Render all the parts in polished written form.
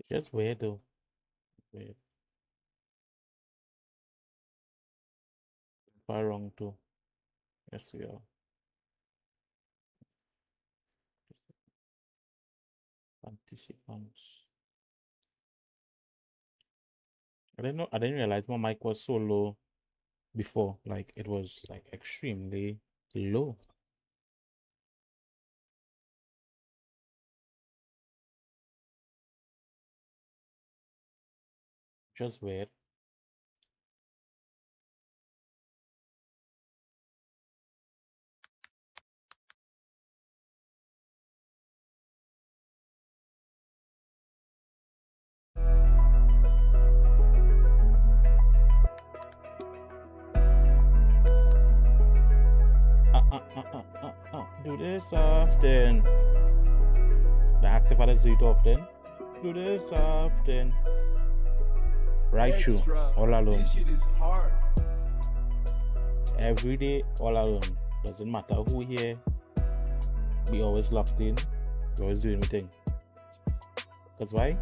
It's just weird though. Weird. Far wrong too. Yes, we are. Participants. I didn't know. I didn't realize my mic was so low before. Like it was like extremely low. Just weird. Do this often. The active fathers do it often. Do this often. Right through, all alone. This shit is hard. Every day, all alone. Doesn't matter who here. We always locked in. We always doing anything. Cause why?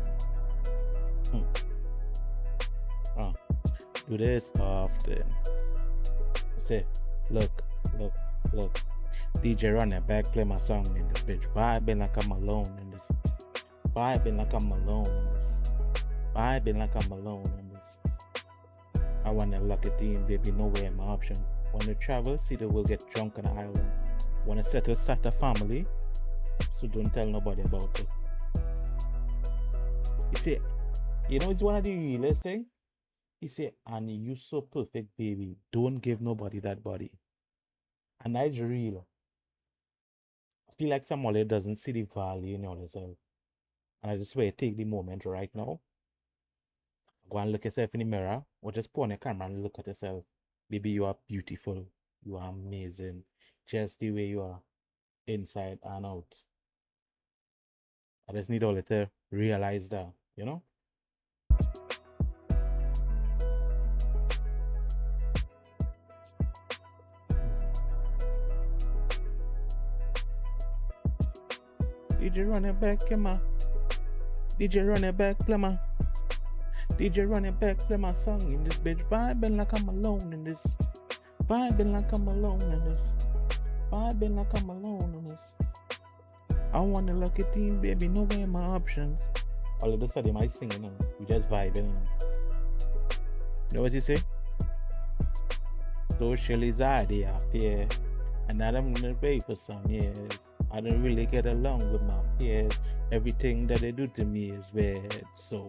Do this often. Say, look. DJ run it back, play my song in this bitch. Vibing like I'm alone in this. Vibing like I'm alone in this. Vibing like I'm alone in this. I want a lucky team, baby, nowhere in my options. Wanna travel, see the world, get drunk on the island. Wanna settle, start a family, so don't tell nobody about it. You see, you know it's one of the realest thing? He said, and you so perfect, baby. Don't give nobody that body. And that's real. I feel like somebody doesn't see the value in yourself. And I just way take the moment right now. Go and look yourself in the mirror, or just put on your camera and look at yourself. Baby, you are beautiful. You are amazing. Just the way you are, inside and out. I just need all to realize that, you know? DJ run it back, Emma. DJ run it back, Plummer. DJ run it back, play my song in this bitch. Vibing like I'm alone in this. Vibing like I'm alone in this. Vibing like I'm alone in this. I want a lucky team, baby. No way my options. All of a sudden, I singing and we just vibing. You know what you say? Social anxiety, I fear. And that I'm gonna pay for some years. I don't really get along with my peers. Everything that they do to me is weird. So,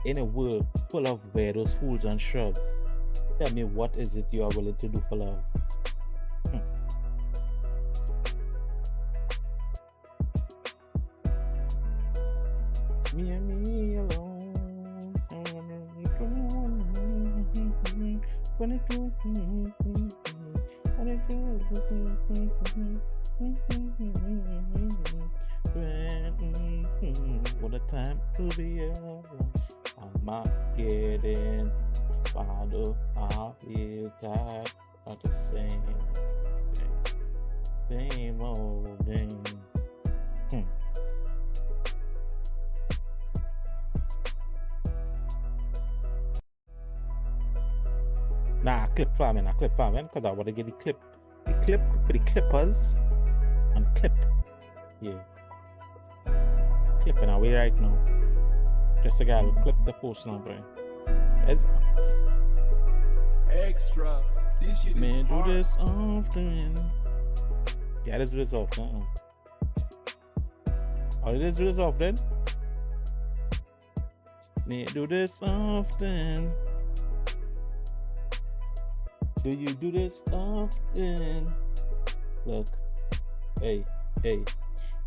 in a world full of weirdos, fools, and shrubs, tell me what is it you are willing to do for love? Me and me alone. 22. What a time to be alive. I'm not getting father. I feel tired of the same old thing. Nah, clip farming, because I want to get the clip for the clippers and clip. Yeah. Clipping away right now. Just a guy will clip the post number. Extra. This shit is hard. Do this often. Yeah, this is often. Or let's do this often. Me do this often. Do you do this often? Look. Hey.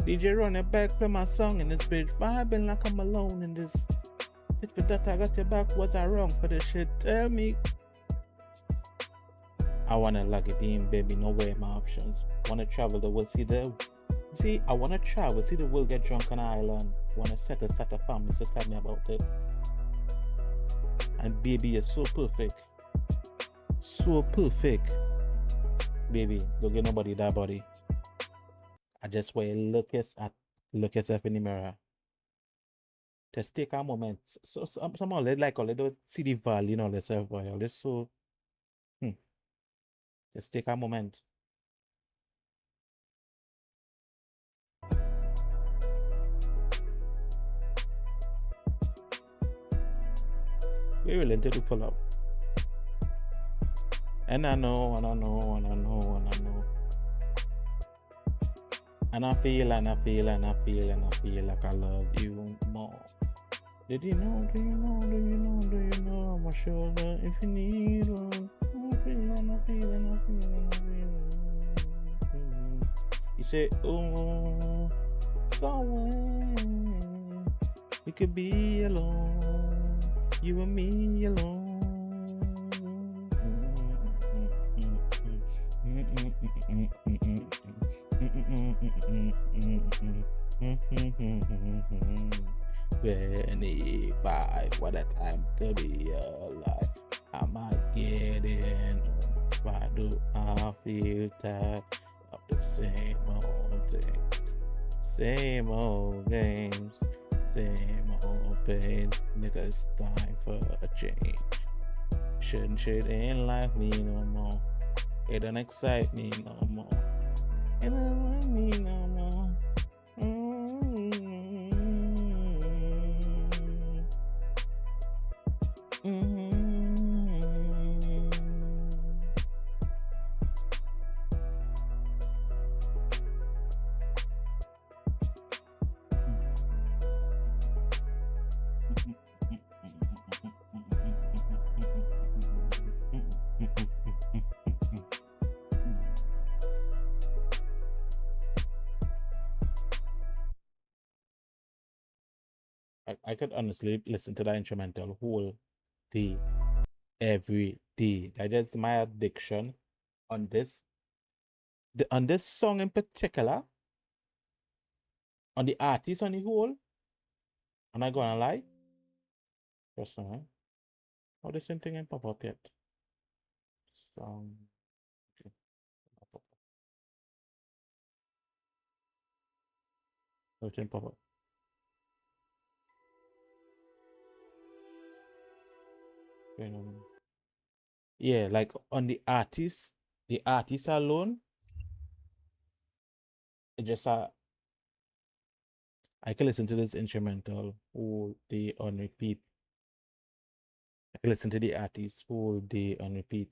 DJ run it back, play my song in this bitch. Vibing like I'm alone in this. If for that I got your back, was I wrong for this shit? Tell me. I wanna lock it in, baby. No way my options. Wanna travel the world, see, I wanna travel, see the world, get drunk on an island. Wanna set a family, so tell me about it. And baby, you're so perfect. So perfect. Baby, don't get nobody that body. I just want to look yourself in the mirror. Just take a moment. So somehow like all they see the value in all yourself, boy. All this so just take a moment. We're willing to pull up. And I know. And I feel like I love you more. Do you know on my shoulder if you need one? I feel. You say, oh, somewhere we could be alone, you and me alone. $25, what a time to be alive. Am I getting? Why do I feel tired of the same old things? Same old games, same old pain. Nigga, it's time for a change. Shouldn't shit in life me no more. It don't excite me no more. It don't like me no more. I could honestly listen to that instrumental whole day, every day. That is my addiction on this. On this song in particular, on the artist on the whole. I'm not gonna lie. Just a minute. Oh, the same thing ain't pop up yet. Song. Okay. Everything pop up. Yeah, like on the artist alone, it just I can listen to this instrumental all day on repeat. I can listen to the artist all day on repeat.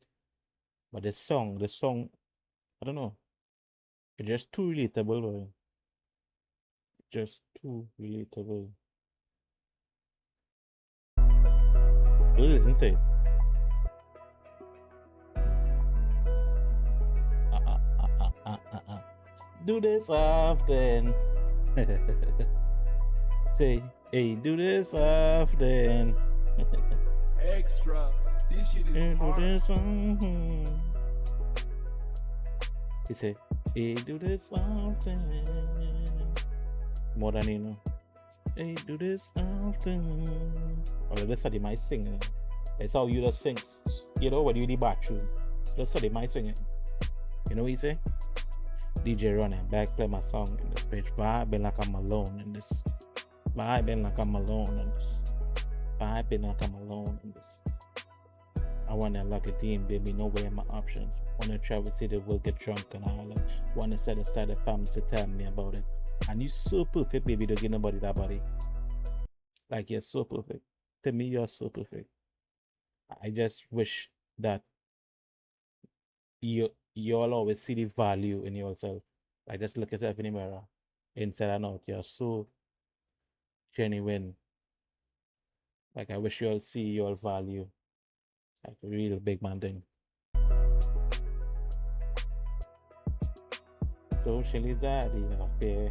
But the song, I don't know. It's just too relatable, boy. Just too relatable. Really listen to it. Do this often. Say, hey, do this often. Extra. This shit is hard. He say, hey, do this often. More than you know. Hey, do this often. Or that's how they might sing. That's how you just sing. You know, when you in the bathroom. That's how they might sing it. You know what he say? DJ running back, play my song in this bitch. Vibing like I'm alone in this. Vibing like I'm alone in this. Vibing like I'm alone in this. I wanna lock it in, baby. No way my options. Wanna travel city, will get drunk on island. Wanna set aside a family to tell me about it. And you so perfect, baby. Don't get nobody that body. Like you're so perfect. To me, you're so perfect. I just wish that you'll always see the value in yourself. Like just look at yourself in the mirror, inside and out. You're so genuine. Like I wish you all see your value. Like a real big man thing. Socially zaddy out there.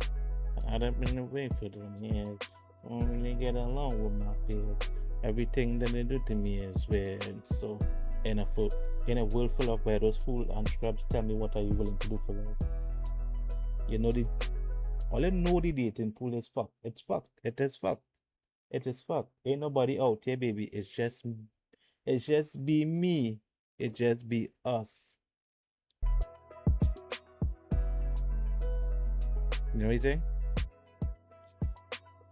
I done been away for them years. Don't really get along with my peers. Everything that they do to me is weird. So in a world full of weirdos, fools and scrubs, tell me what are you willing to do for love? You know all you know the dating pool is fucked. It's fucked. It is fucked. It is fucked. Ain't nobody out here, baby. It's just be me. It just be us. You know what I'm saying?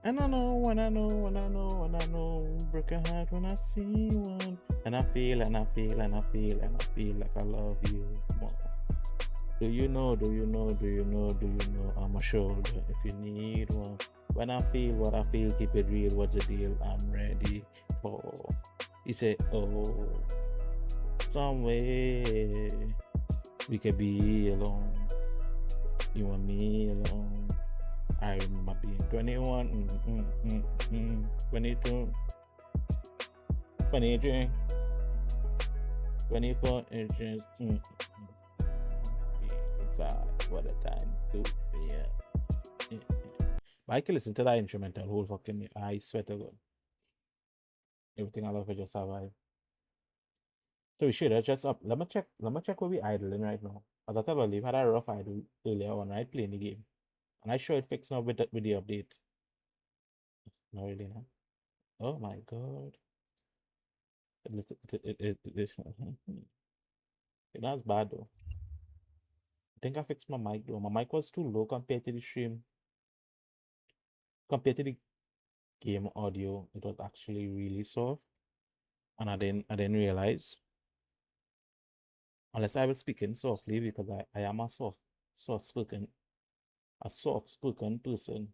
And I know, and I know, and I know, and I know, broken heart when I see one. And I feel, and I feel, and I feel, and I feel like I love you more. Do you know, do you know, do you know, do you know, I'm a shoulder if you need one. When I feel what I feel, keep it real, what's the deal, I'm ready for. He said, oh, some way we could be alone. You and me alone. I remember being 21, 22, 23, 24 inches, 85. What a time to be. Yeah. But I can listen to that instrumental whole fucking day. I swear to God. Everything I love is just survive. So we should have just up. Let me check where we idling right now. As I tell you, we had a rough idle earlier on, right? Playing the game. And I sure it fixed now with the update. Not really, no. Oh my god. That's bad though. I think I fixed my mic though. My mic was too low compared to the stream. Compared to the game audio, it was actually really soft. And I didn't realize. Unless I was speaking softly because I am a soft spoken person.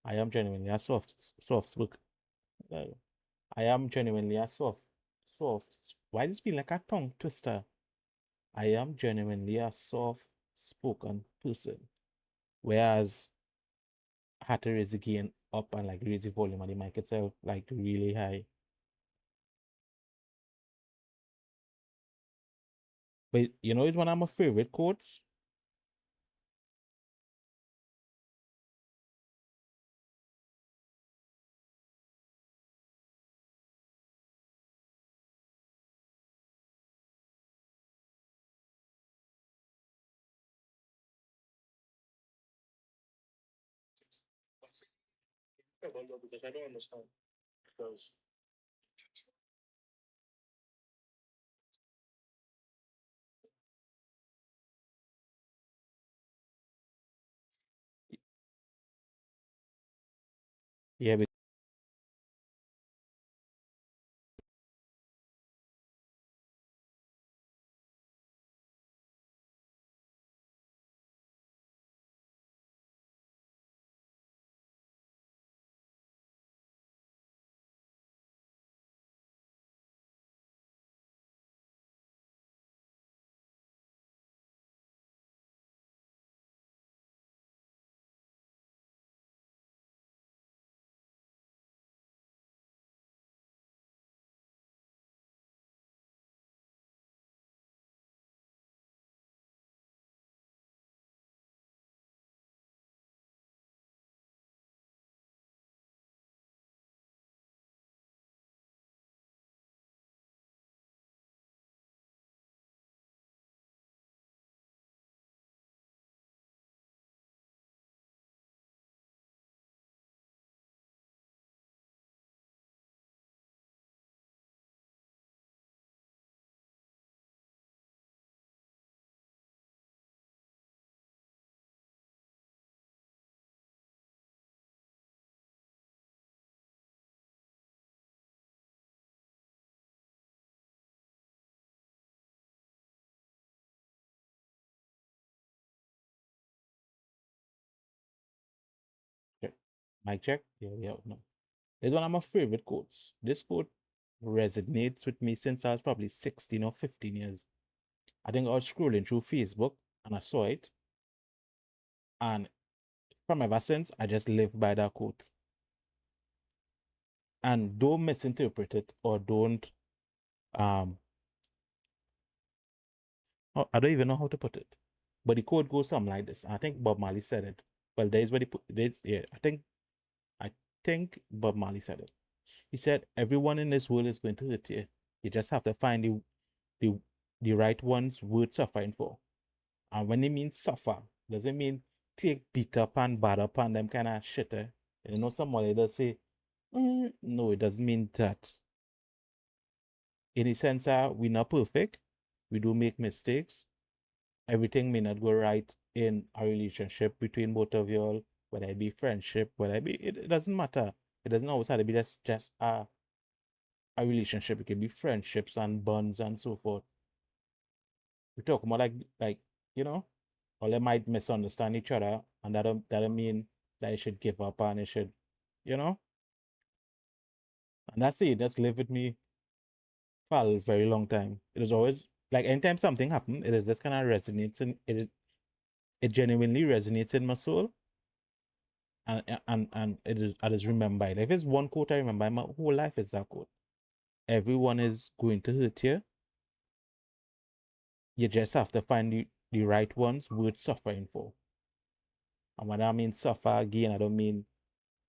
I am genuinely a soft spoken. I am genuinely a soft. Why does it feel like a tongue twister? I am genuinely a soft spoken person. Whereas I had to raise the gain up and like raise the volume of the mic itself like really high. But you know, it's one of my favorite quotes. Because I don't understand. Because yeah, check. Mic check. Yeah, no. It's one of my favorite quotes. This quote resonates with me since I was probably 16 or 15 years. I think I was scrolling through Facebook and I saw it. And from ever since, I just live by that quote. And don't misinterpret it or don't I don't even know how to put it. But the quote goes something like this. I think Bob Marley said it. Well, there's where he put this. Yeah, I think Bob Marley said it. He said, "Everyone in this world is going to hurt you. You just have to find the the right ones worth suffering for." And when he means suffer, doesn't mean take beat up and bad up and them kind of shit. You know, somebody does say, no, it doesn't mean that. In a sense, we're not perfect. We do make mistakes. Everything may not go right in a relationship between both of y'all, whether it be friendship, whether it be, it doesn't matter. It doesn't always have to be just a relationship. It can be friendships and bonds and so forth. We talk more like, you know, or they might misunderstand each other, and that don't mean that you should give up and you should, you know. And that's it. That's lived with me for a very long time. It is always like anytime something happens, it is just kind of resonates in it genuinely resonates in my soul. And I just remember it. If it's one quote I remember, my whole life is that quote. Everyone is going to hurt you. You just have to find the right ones worth suffering for. And when I mean suffer again, I don't mean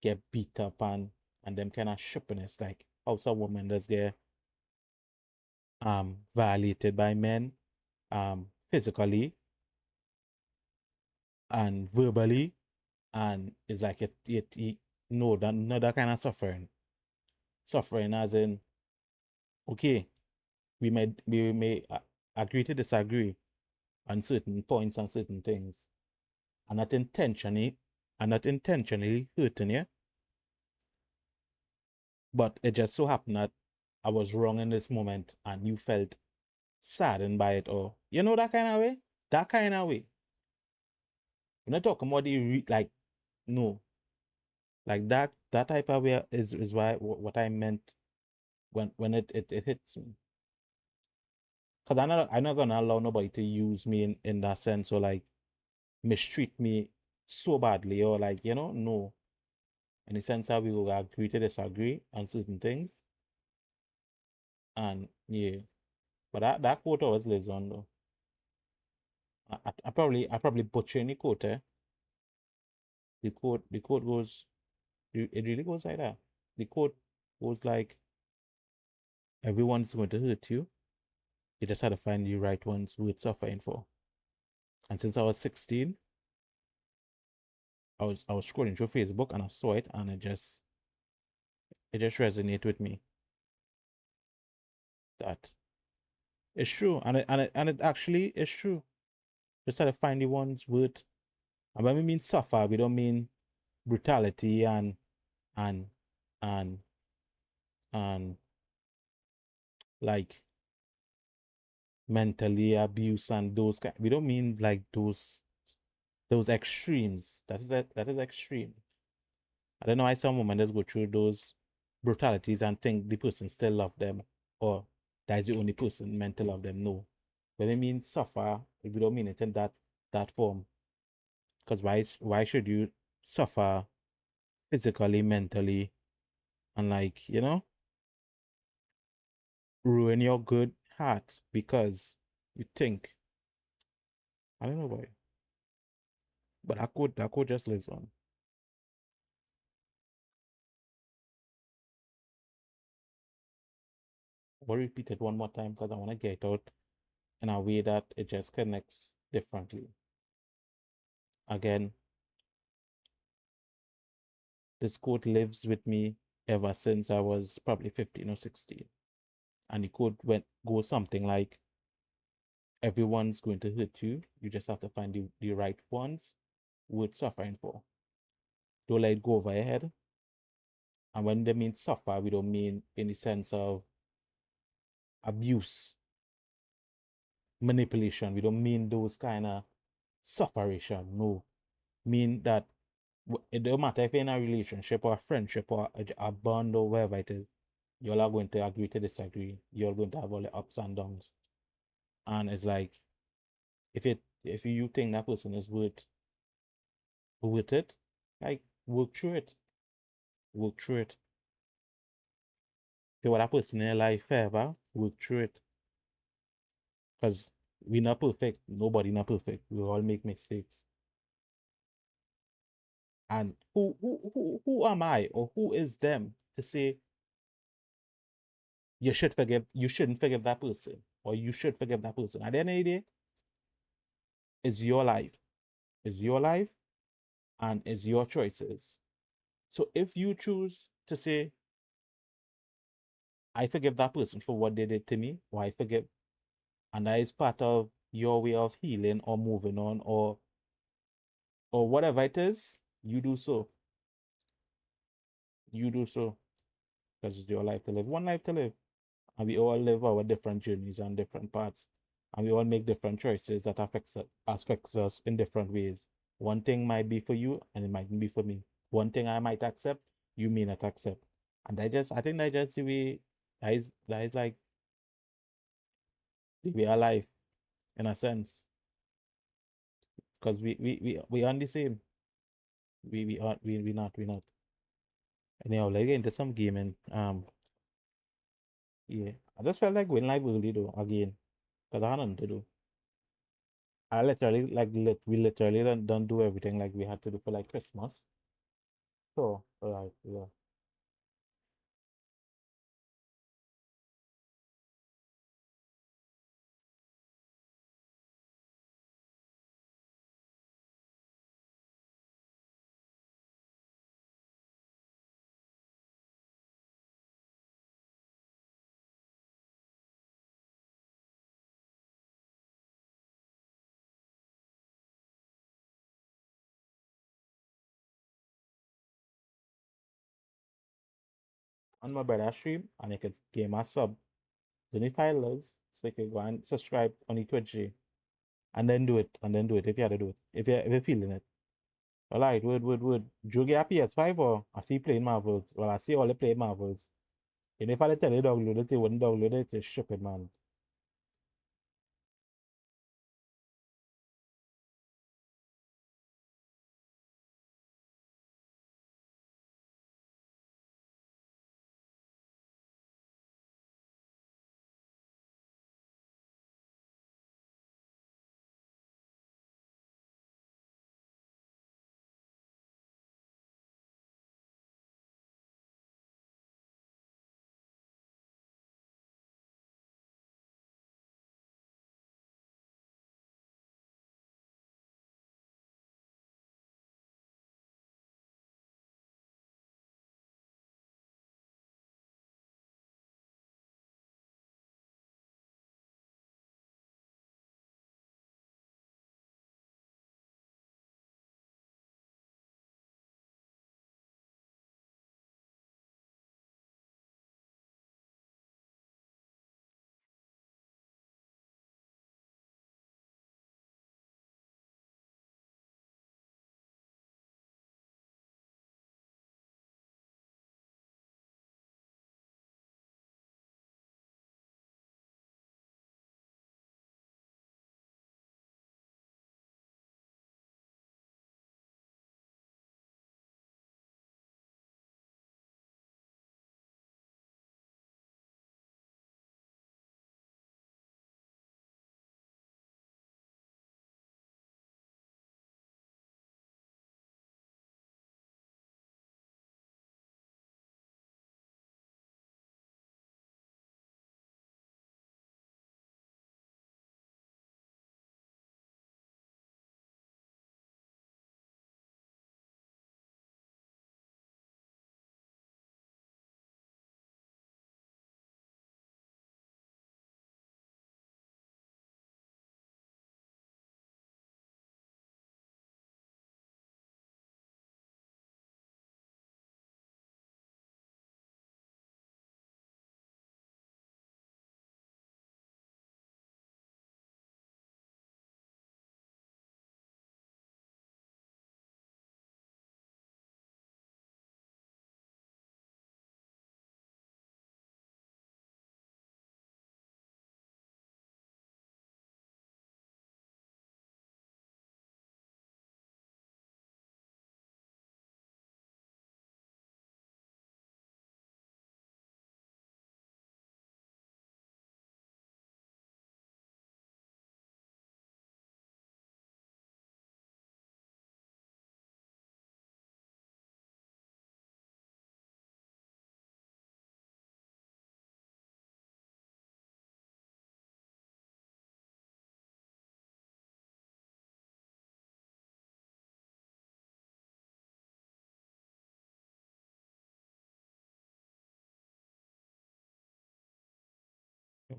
get beat up and them kind of shippiness, like how some women does get violated by men physically and verbally, and it's like it no, that not that kind of suffering as in, okay, we may agree to disagree on certain points and certain things, and not intentionally hurting you, but it just so happened that I was wrong in this moment and you felt saddened by it, or you know, that kind of way. That kind of way. We're not talking about like, no, like that type of way is why what I meant when it hits me. Cause I'm not gonna allow nobody to use me in that sense, or like mistreat me so badly, or like, you know, no. In the sense that we will agree to disagree on certain things. And yeah. But that quote always lives on though. I probably butcher the quote, eh? The quote goes, it really goes like that. The quote goes like, everyone's going to hurt you. You just had to find the right ones worth suffering for. And since I was 16, I was scrolling through Facebook and I saw it, and it just resonated with me that it's true, and it actually is true. Just had to find the ones worth. And when we mean suffer, we don't mean brutality and and and like mentally abuse and those kind. We don't mean like those extremes. That is extreme. I don't know why some women just go through those brutalities and think the person still love them, or that is the only person meant to love them. No. When I mean suffer, we don't mean it in that form. Because why should you suffer physically, mentally, and like, you know, ruin your good heart because you think, I don't know why. But that code just lives on. I'll repeat it one more time because I want to get it out in a way that it just connects differently. Again, this quote lives with me ever since I was probably 15 or 16. And the quote goes something like, everyone's going to hurt you. You just have to find the right ones worth suffering for. Don't let it go over your head. And when they mean suffer, we don't mean in the sense of abuse, manipulation. We don't mean those kind of sufferation. No. Mean that it don't matter if you're in a relationship or a friendship or a bond or wherever it is, you all are going to agree to disagree. You're going to have all the ups and downs. And it's like, if you think that person is worth it, Like work through it. Work through it. If you want a person in your life forever, work through it. Because we're not perfect. Nobody not perfect. We all make mistakes. And who am I or who is them to say you shouldn't forgive that person or you should forgive that person? At the end of the day, it's your life. It's your life and it's your choices. So if you choose to say, I forgive that person for what they did to me, or I forgive, and that is part of your way of healing or moving on or whatever it is, you do so. You do so. Because it's your life to live. One life to live. And we all live our different journeys and different paths. And we all make different choices that affects us in different ways. One thing might be for you and it mightn't be for me. One thing I might accept, you may not accept. And I think that just the way that is like the way of life in a sense. Because we aren't the same. We not. Anyhow, let's get into some gaming. Yeah. I just felt like going live early though, again. Because I had nothing to do. I literally we literally don't do everything like we had to do for like Christmas. So like yeah. On my brother stream and you could game a sub. $25. So you could go and subscribe on the Twitch and then do it. And then do it if you had to do it. If you're feeling it. Alright, would. Do you get a PS5 or I see playing Marvels? Well I see all the play Marvels. And if I tell you download it, you wouldn't download it, it's stupid man.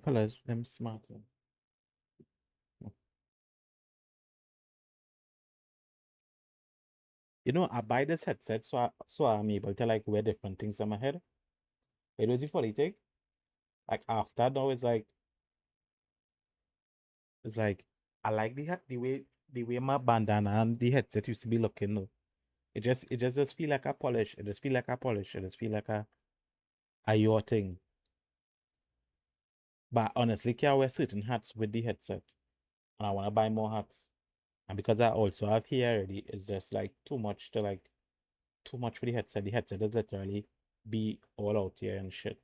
colors, them smart. You know, I buy this headset so I'm able to like wear different things on my head. It was the funny thing. Like after now it's like I like the way my bandana and the headset used to be looking though. It just feel like a polish. It just feel like a polish. It just feel like a your thing. But honestly, can I wear certain hats with the headset? And I wanna buy more hats. And because I also have hair already, it's just like too much for the headset. The headset is literally be all out here and shit.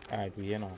Alright, we here now.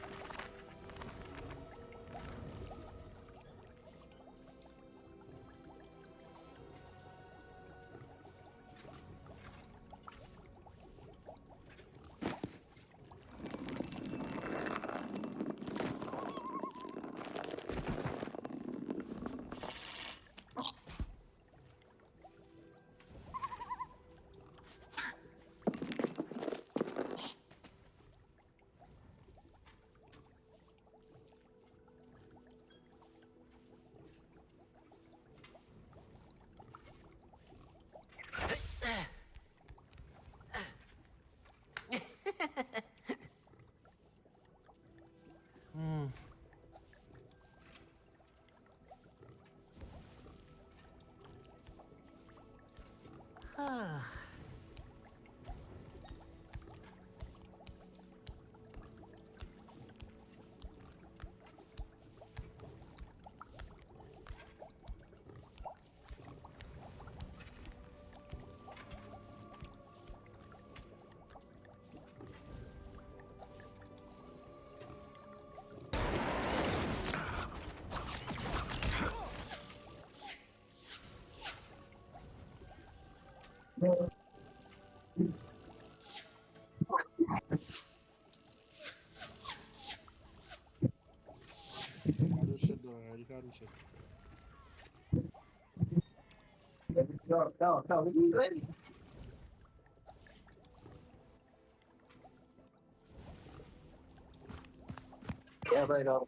Yeah, right on.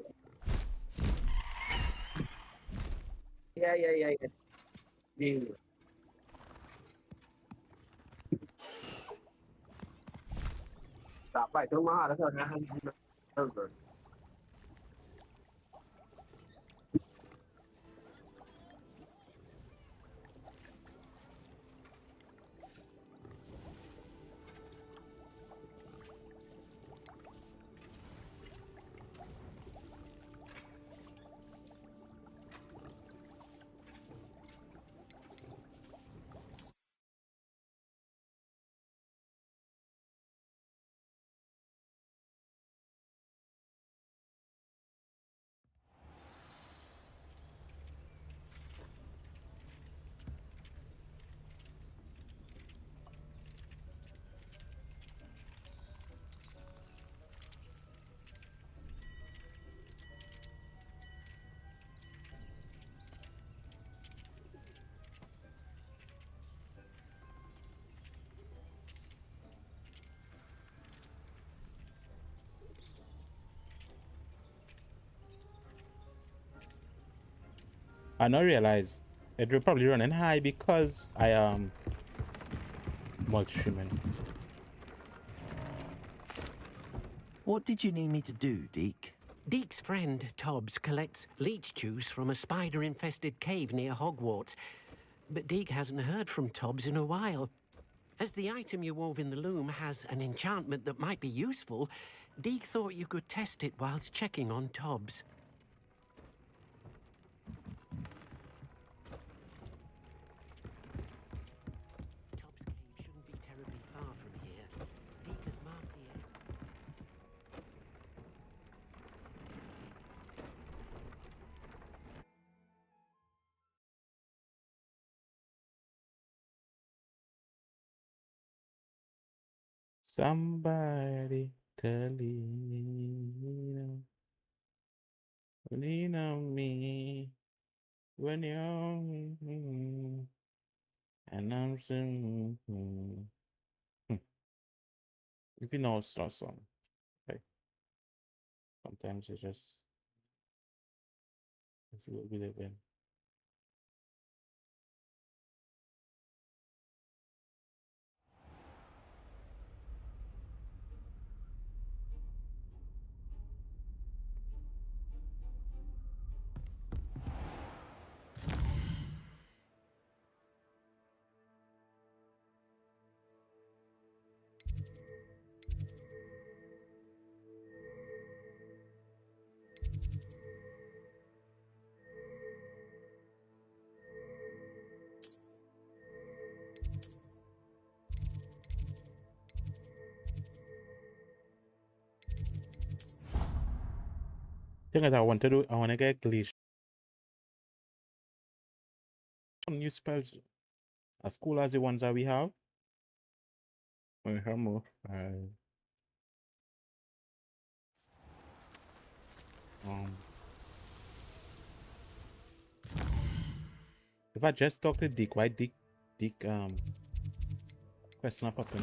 Yeah. Yeah. Tại trong má đó sao ra hơn. I now realize it will probably running high because I multi-streaming. What did you need me to do, Deke? Deke's friend, Tobbs, collects leech juice from a spider-infested cave near Hogwarts. But Deke hasn't heard from Tobbs in a while. As the item you wove in the loom has an enchantment that might be useful, Deke thought you could test it whilst checking on Tobbs. Tobbs' cave shouldn't be terribly far from here. Deke has marked the area. Somebody to lean on me when you're and I'm singing. If you know it's not song. Sometimes it's just it's what we live in. Thing is, I want to get glitch. Some new spells as cool as the ones that we have. We have more. Um, if I just talk to Dick, why Dick question up up in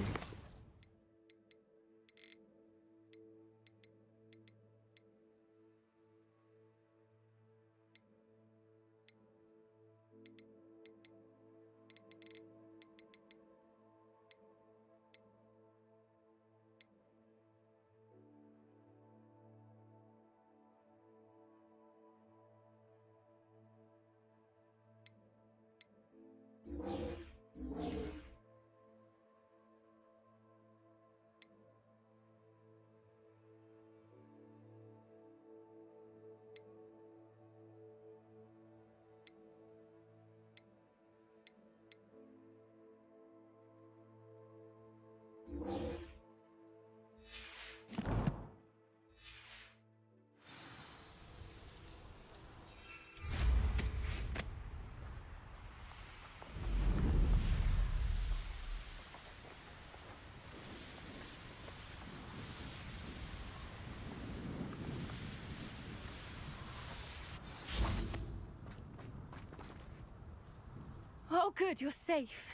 Oh, good, you're safe.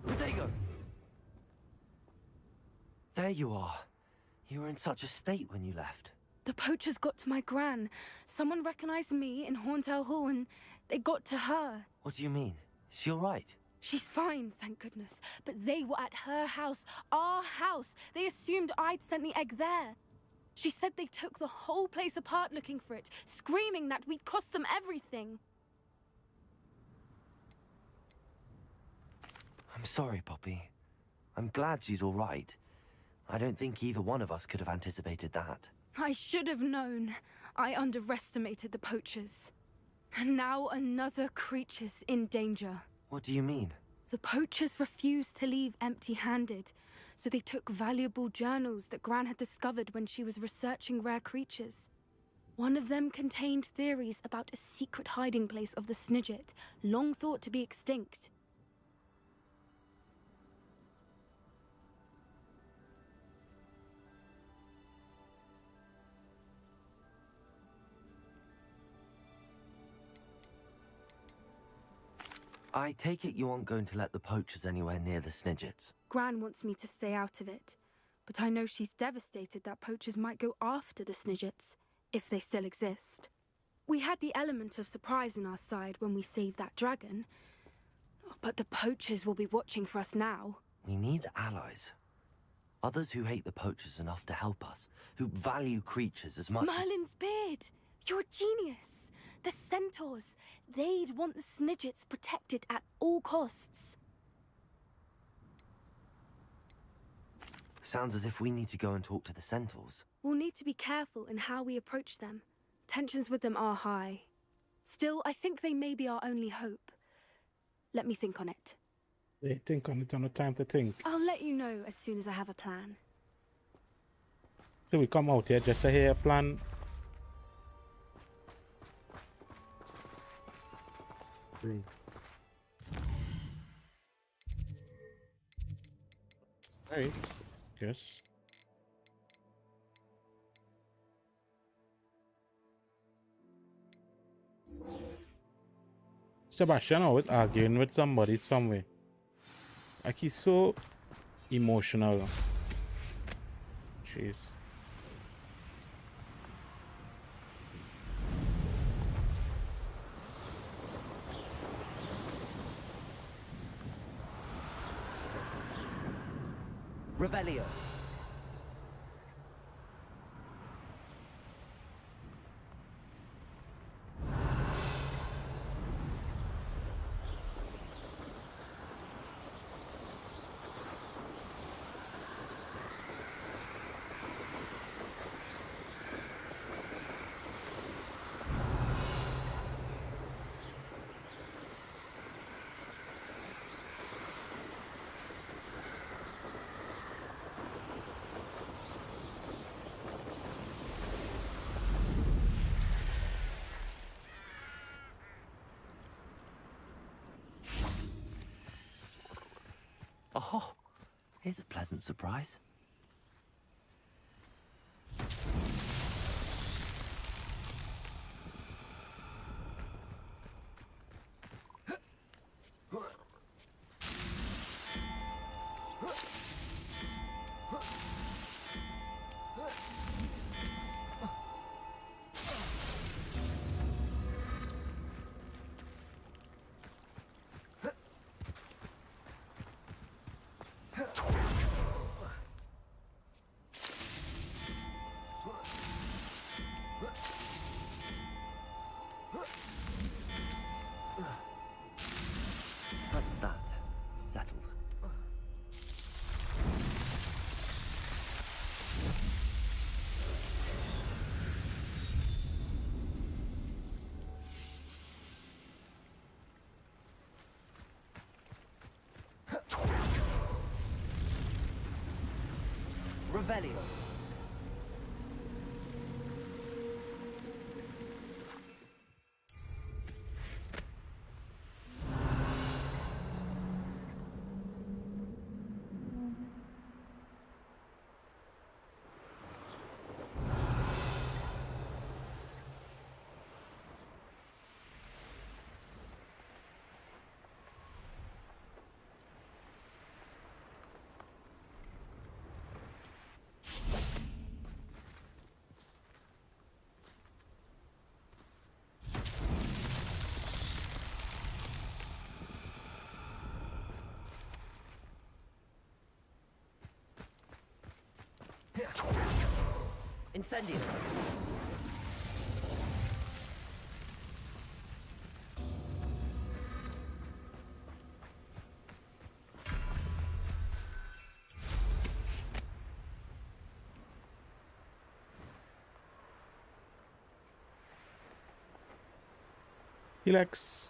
Bodego! There you are. You were in such a state when you left. The poachers got to my gran. Someone recognized me in Horntail Hall and they got to her. What do you mean? Is she all right? She's fine, thank goodness. But they were at her house, our house. They assumed I'd sent the egg there. She said they took the whole place apart looking for it, screaming that we'd cost them everything. I'm sorry, Poppy. I'm glad she's all right. I don't think either one of us could have anticipated that. I should have known. I underestimated the poachers. And now another creature's in danger. What do you mean? The poachers refused to leave empty-handed, so they took valuable journals that Gran had discovered when she was researching rare creatures. One of them contained theories about a secret hiding place of the Snidget, long thought to be extinct. I take it you aren't going to let the poachers anywhere near the Snidgets. Gran wants me to stay out of it, but I know she's devastated that poachers might go after the Snidgets, if they still exist. We had the element of surprise on our side when we saved that dragon, but the poachers will be watching for us now. We need allies. Others who hate the poachers enough to help us, who value creatures as much as... Merlin's beard! You're a genius! The centaurs! They'd want the Snidgets protected at all costs. Sounds as if we need to go and talk to the centaurs. We'll need to be careful in how we approach them. Tensions with them are high. Still, I think they may be our only hope. Let me think on it. They think on it on the time to think. I'll let you know as soon as I have a plan. So we come out here just to hear a plan. Alright, guess. Sebastian always arguing with somebody somewhere. Like he's so emotional. Jeez. Revelio. Oh, here's a pleasant surprise. That's that. Settled. Revelio. Incendio. Relax.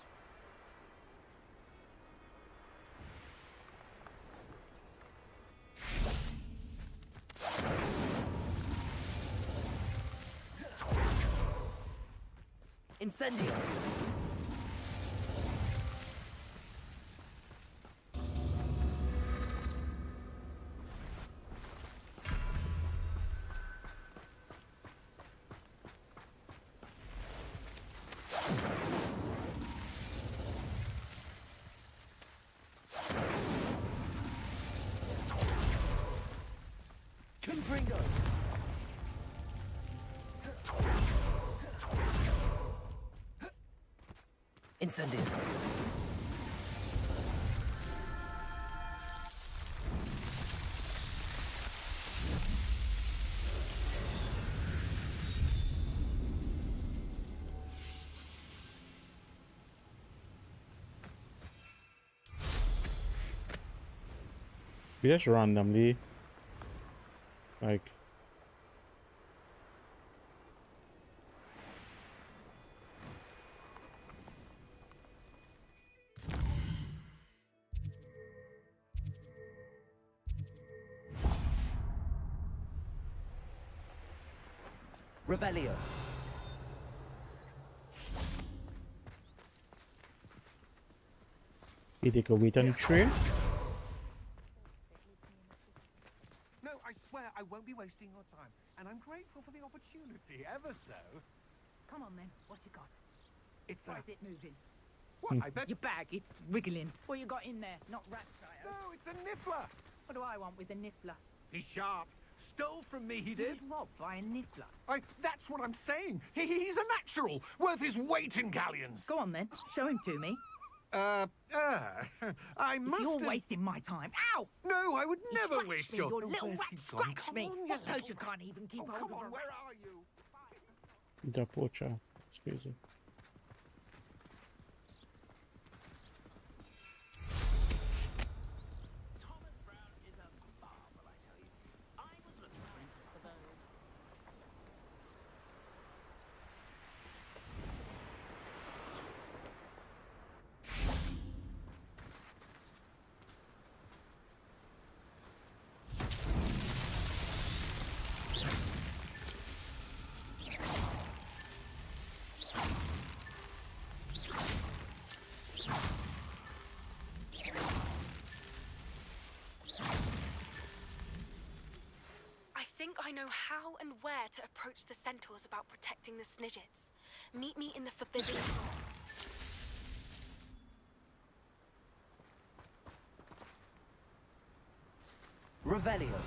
Incendio. Confringo. Incendio. We just randomly like Revelio. we take a wait on the train. No, I swear I won't be wasting your time. And I'm grateful for the opportunity, ever so. Come on then, what you got? It's Or is it moving? What, I bet... Your bag, it's wriggling. What you got in there? Not rat No, it's a niffler. What do I want with a niffler? He's sharp. Stole from me, he did. He was robbed by a niffler. That's what I'm saying. He's a natural, worth his weight in galleons. Go on then, show him to me. I must You're have... wasting my time. Ow! No, I would You never scratched waste me, your... your Oh, little where's rat he gone? scratched Come me. on, you What little- poacher can't even keep Oh, hold come of on, a where rat? are you? He's a poacher. It's crazy. Thomas Brown is a marvel, I tell you. I was looking for the bird. I think I know how and where to approach the centaurs about protecting the Snidgets. Meet me in the Forbidden Forest. Revelio.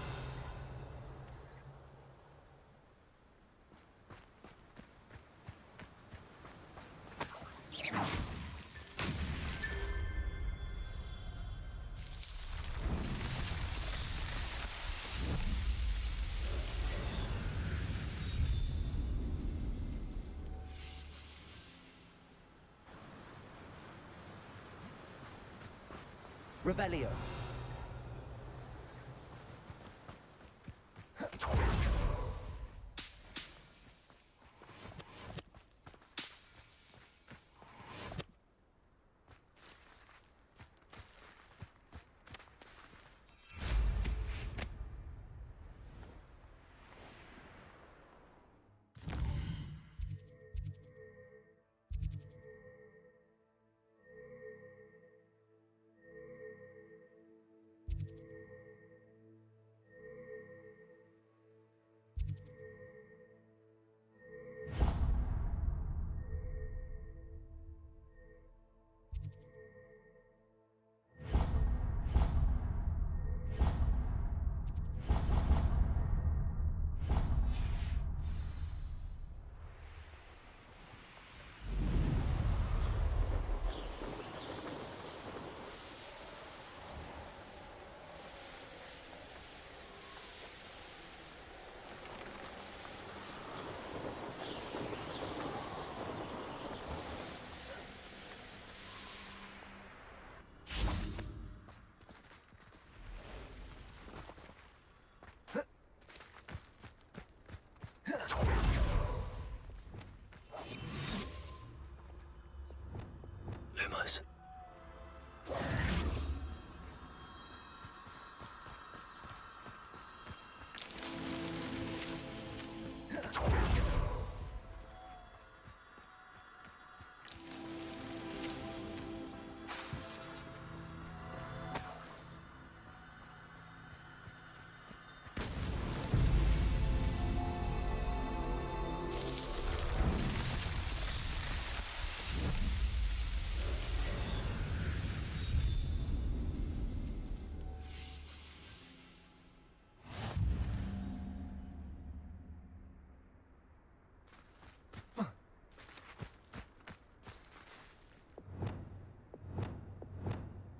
Revelio. Lumos.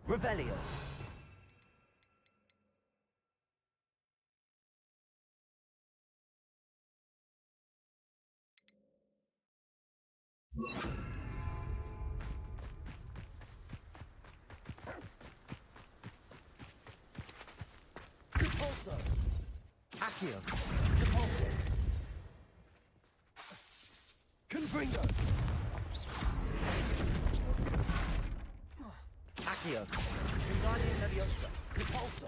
Revelio. Repulso. Accio. Repulso. Confringo. Accio. Wingardium Leviosa. Repulso.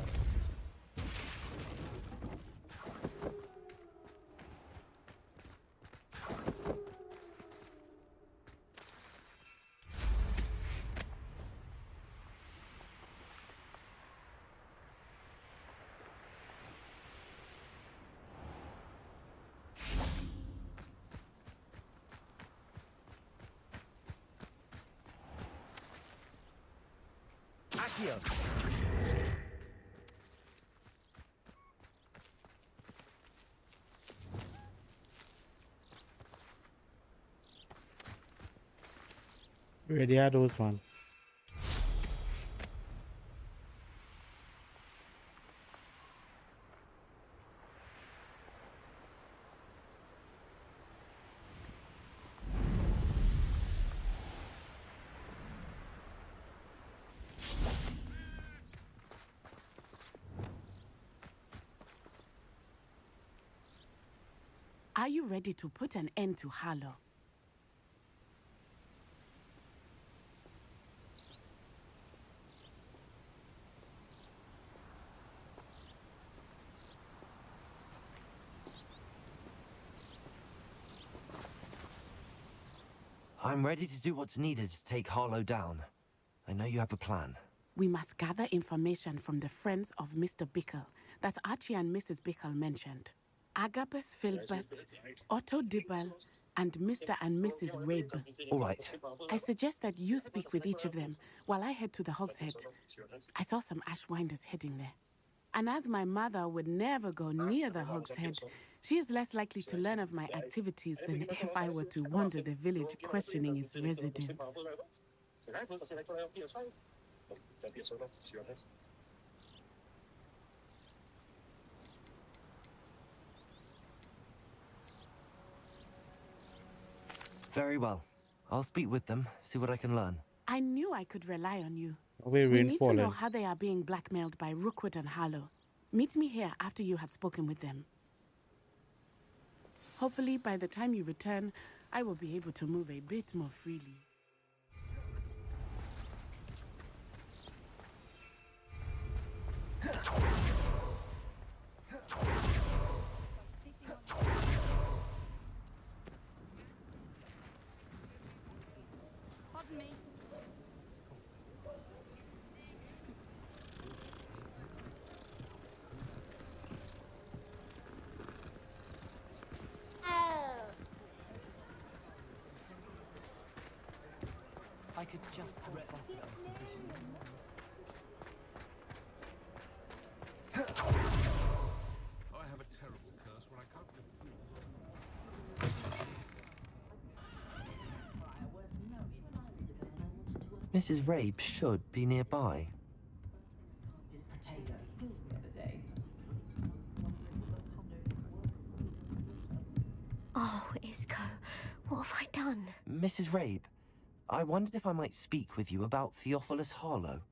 Here. Ready are those one. Are you ready to put an end to Harlow? I'm ready to do what's needed to take Harlow down. I know you have a plan. We must gather information from the friends of Mr. Bickle that Archie and Mrs. Bickle mentioned. Agabus Filbert, Otto Dibble, and Mr. and Mrs. Rabe. All right. I suggest that you speak with each of them while I head to the Hogshead. I saw some Ashwinders heading there. And as my mother would never go near the Hogshead, she is less likely to learn of my activities than if I were to wander the village questioning its residents. Very well. I'll speak with them, see what I can learn. I knew I could rely on you. We We need to know fallen. how they are being blackmailed by Rookwood and Harlow. Meet me here after you have spoken with them. Hopefully, by the time you return, I will be able to move a bit more freely. Pardon me. I could just correct myself. I have a terrible curse when I can't. Mrs. Rabe should be nearby. Oh, Isco, what have I done? Mrs. Rabe, I wondered if I might speak with you about Theophilus Harlow.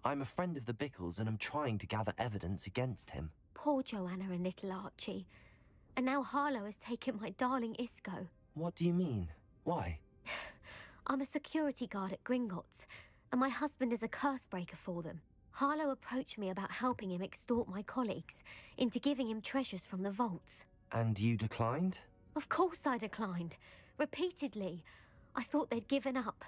I'm a friend of the Bickles and I'm trying to gather evidence against him. Poor Joanna and little Archie. And now Harlow has taken my darling Isco. What do you mean? Why? I'm a security guard at Gringotts, and my husband is a curse breaker for them. Harlow approached me about helping him extort my colleagues into giving him treasures from the vaults. And you declined? Of course I declined. Repeatedly. I thought they'd given up,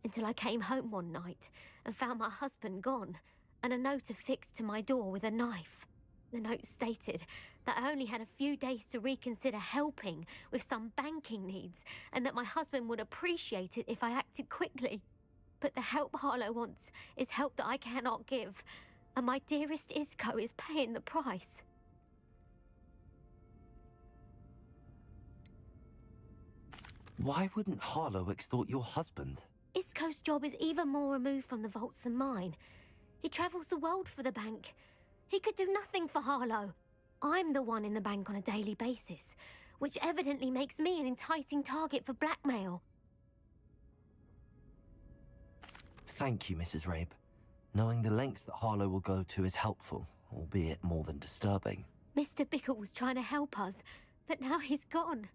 until I came home one night and found my husband gone, and a note affixed to my door with a knife. The note stated that I only had a few days to reconsider helping with some banking needs, and that my husband would appreciate it if I acted quickly. But the help Harlow wants is help that I cannot give, and my dearest Isco is paying the price. Why wouldn't Harlow extort your husband? Isco's job is even more removed from the vaults than mine. He travels the world for the bank. He could do nothing for Harlow. I'm the one in the bank on a daily basis, which evidently makes me an enticing target for blackmail. Thank you, Mrs. Rabe. Knowing the lengths that Harlow will go to is helpful, albeit more than disturbing. Mr. Bickle was trying to help us, but now he's gone.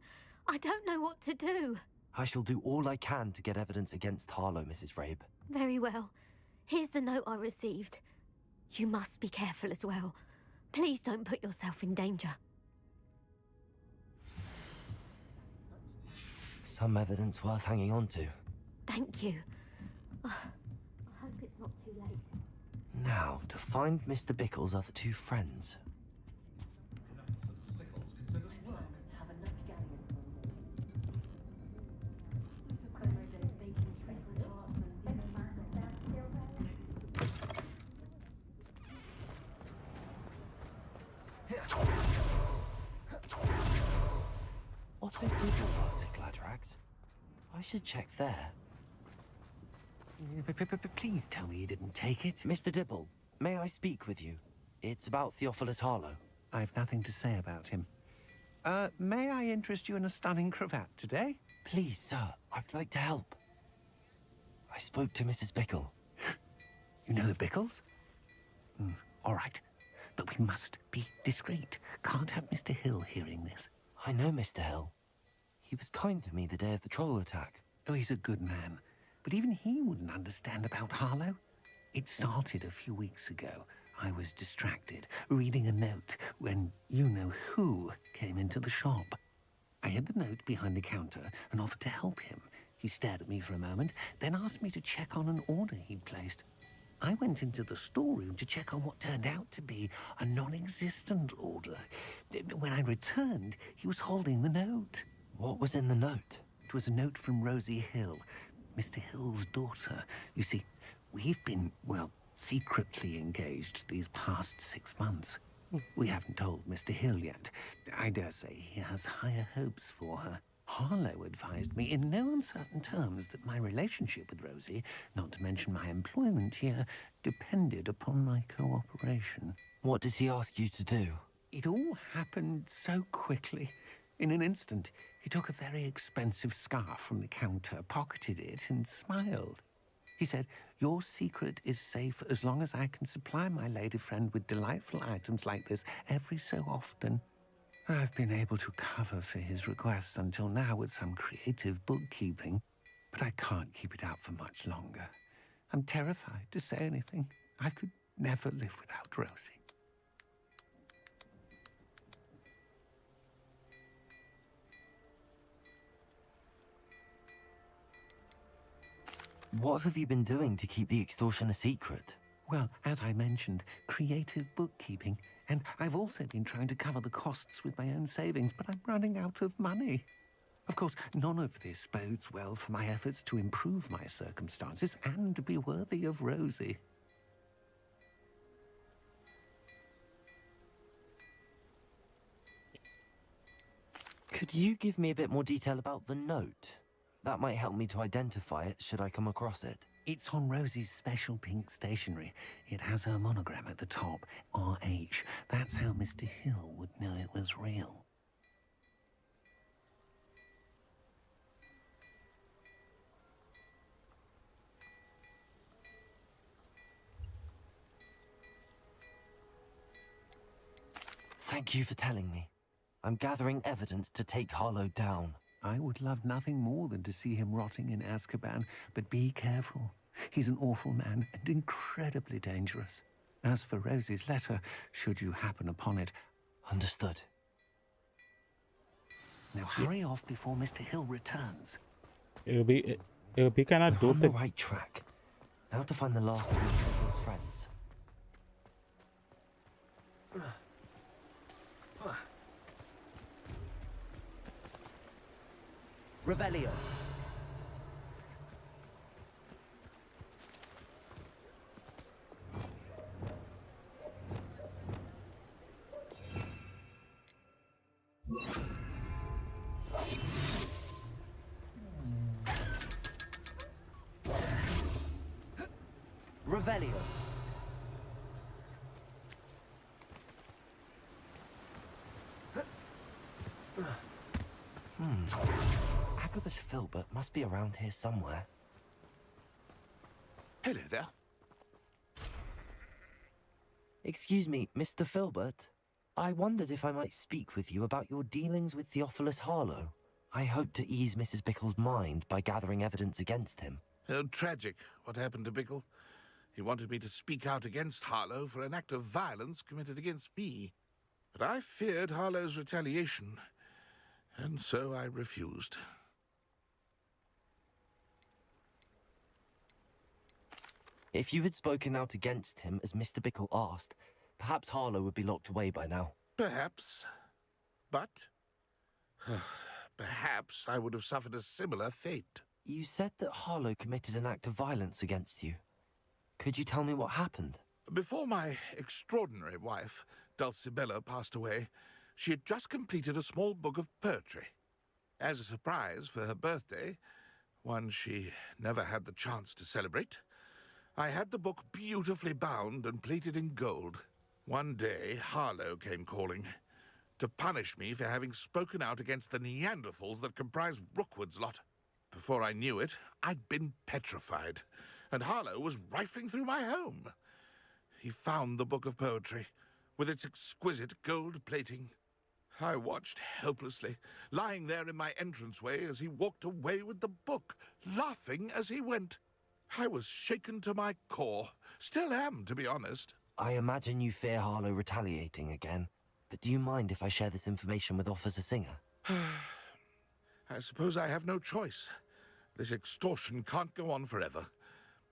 I don't know what to do. I shall do all I can to get evidence against Harlow, Mrs. Rabe. Very well. Here's the note I received. You must be careful as well. Please don't put yourself in danger. Some evidence worth hanging on to. Thank you. I hope it's not too late. Now, to find Mr. Bickle's other two friends. Otto Diggle works at Gladrags. I should check there. Please tell me you didn't take it. Mr. Dibble, may I speak with you? It's about Theophilus Harlow. I've nothing to say about him. May I interest you in a stunning cravat today? Please, sir, I'd like to help. I spoke to Mrs. Bickle. You know the Bickles? All right. But we must be discreet. Can't have Mr. Hill hearing this. I know Mr. Hill. He was kind to me the day of the troll attack. Oh, he's a good man. But even he wouldn't understand about Harlow. It started a few weeks ago. I was distracted, reading a note, when you-know-who came into the shop. I hid the note behind the counter and offered to help him. He stared at me for a moment, then asked me to check on an order he'd placed. I went into the storeroom to check on what turned out to be a non-existent order. When I returned, he was holding the note. What was in the note? It was a note from Rosie Hill, Mr. Hill's daughter. You see, we've been, well, secretly engaged these past 6 months. We haven't told Mr. Hill yet. I dare say he has higher hopes for her. Harlow advised me in no uncertain terms that my relationship with Rosie, not to mention my employment here, depended upon my cooperation. What did he ask you to do? It all happened so quickly. In an instant, he took a very expensive scarf from the counter, pocketed it, and smiled. He said, "Your secret is safe as long as I can supply my lady friend with delightful items like this every so often." I've been able to cover for his requests until now with some creative bookkeeping, but I can't keep it out for much longer. I'm terrified to say anything. I could never live without Rosie. What have you been doing to keep the extortion a secret? Well, as I mentioned, creative bookkeeping. And I've also been trying to cover the costs with my own savings, but I'm running out of money. Of course, none of this bodes well for my efforts to improve my circumstances and to be worthy of Rosie. Could you give me a bit more detail about the note? That might help me to identify it should I come across it. It's on Rosie's special pink stationery. It has her monogram at the top, RH. That's how Mr. Hill would know it was real. Thank you for telling me. I'm gathering evidence to take Harlow down. I would love nothing more than to see him rotting in Azkaban, but be careful. He's an awful man and incredibly dangerous. As for Rosie's letter, should you happen upon it... Understood. Now hurry off before Mr. Hill returns. It'll be kind of We're dope. on the right track. Now to find the last of his friends. Revelio. Revelio. Agabus Filbert must be around here somewhere. Hello there. Excuse me, Mr. Filbert. I wondered if I might speak with you about your dealings with Theophilus Harlow. I hope to ease Mrs. Bickle's mind by gathering evidence against him. Oh, tragic what happened to Bickle. He wanted me to speak out against Harlow for an act of violence committed against me. But I feared Harlow's retaliation, and so I refused. If you had spoken out against him as Mr. Bickle asked, perhaps Harlow would be locked away by now. Perhaps. But perhaps I would have suffered a similar fate. You said that Harlow committed an act of violence against you. Could you tell me what happened? Before my extraordinary wife, Dulcibella, passed away, she had just completed a small book of poetry. As a surprise for her birthday, one she never had the chance to celebrate, I had the book beautifully bound and plated in gold. One day, Harlow came calling to punish me for having spoken out against the Neanderthals that comprise Rookwood's lot. Before I knew it, I'd been petrified, and Harlow was rifling through my home. He found the book of poetry, with its exquisite gold plating. I watched helplessly, lying there in my entranceway as he walked away with the book, laughing as he went. I was shaken to my core. Still am, to be honest. I imagine you fear Harlow retaliating again, but do you mind if I share this information with Officer Singer? I suppose I have no choice. This extortion can't go on forever.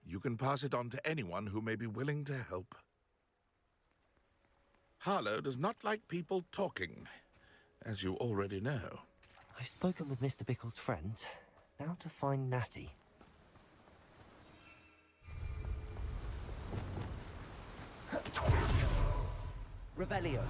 You can pass it on to anyone who may be willing to help. Harlow does not like people talking, as you already know. I've spoken with Mr. Bickle's friends. Now to find Natty. Revelio.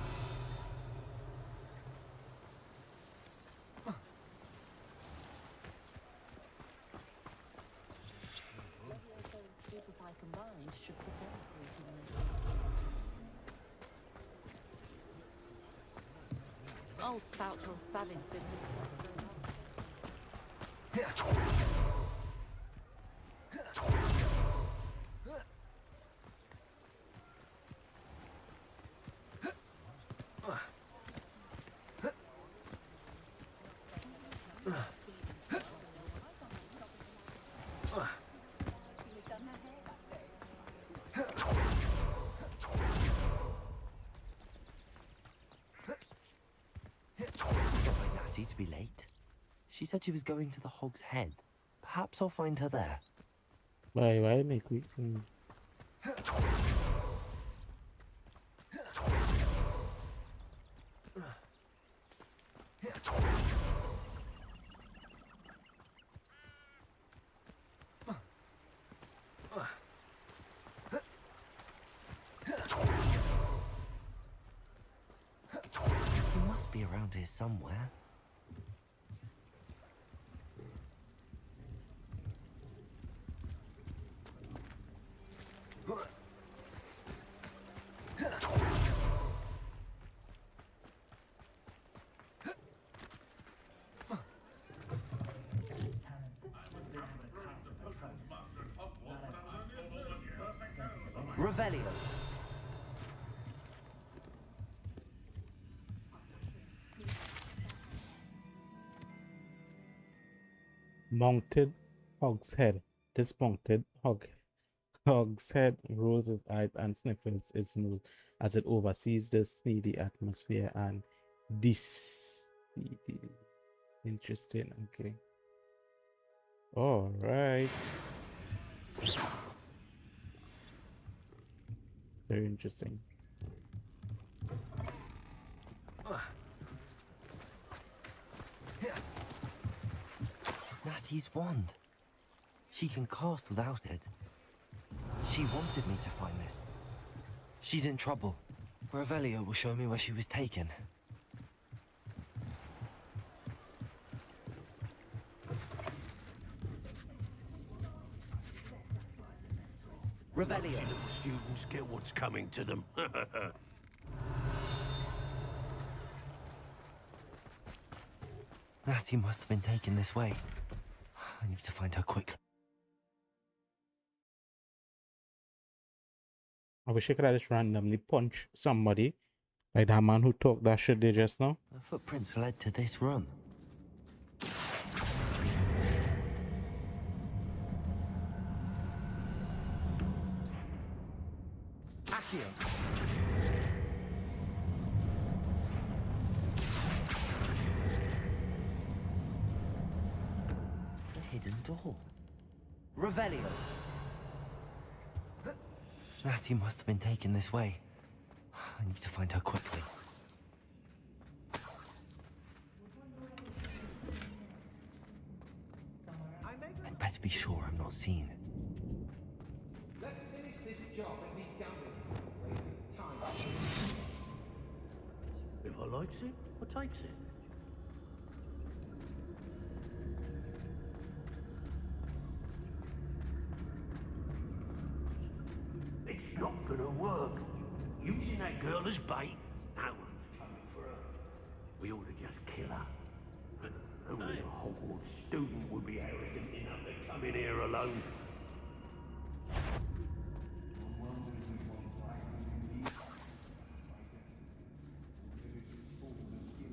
Oh, spout or spavin's been to be late. She said she was going to the Hog's Head. Perhaps I'll find her there. Why make we? He must be around here somewhere. Revelio. Mounted Hog's Head. This mounted Hog's Head rolls its eyes and sniffles its nose as it oversees the seedy atmosphere and this. Interesting. Okay. All right. Very interesting. Natty's wand. She can cast without it. She wanted me to find this. She's in trouble. Revelio will show me where she was taken. Revelio. Students get what's coming to them. Natty must have been taken this way. I need to find her quickly. I wish I could have just randomly punch somebody, like that man who talked that shit there just now. The footprints led to this room. Accio. The hidden door. Revelio. Natty must have been taken this way. I need to find her quickly. I'd better be sure I'm not seen. Let's finish this job and be done with it. Wasting time. If I likes it, I takes it. gonna work. Using that girl as bait, no one's coming for her. We ought to just kill her. Only a Hogwarts student would be arrogant enough to come in here alone.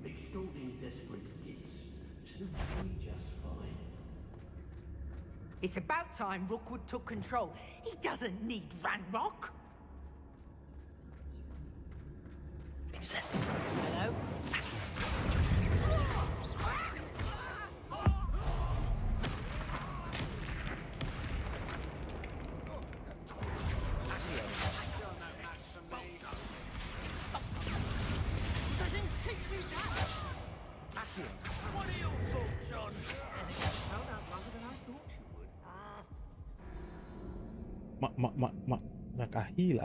Extorting desperate kids suits me just fine. It's about time Rookwood took control. He doesn't need Ranrock. It's Hello? What are your thoughts on? Like I healed.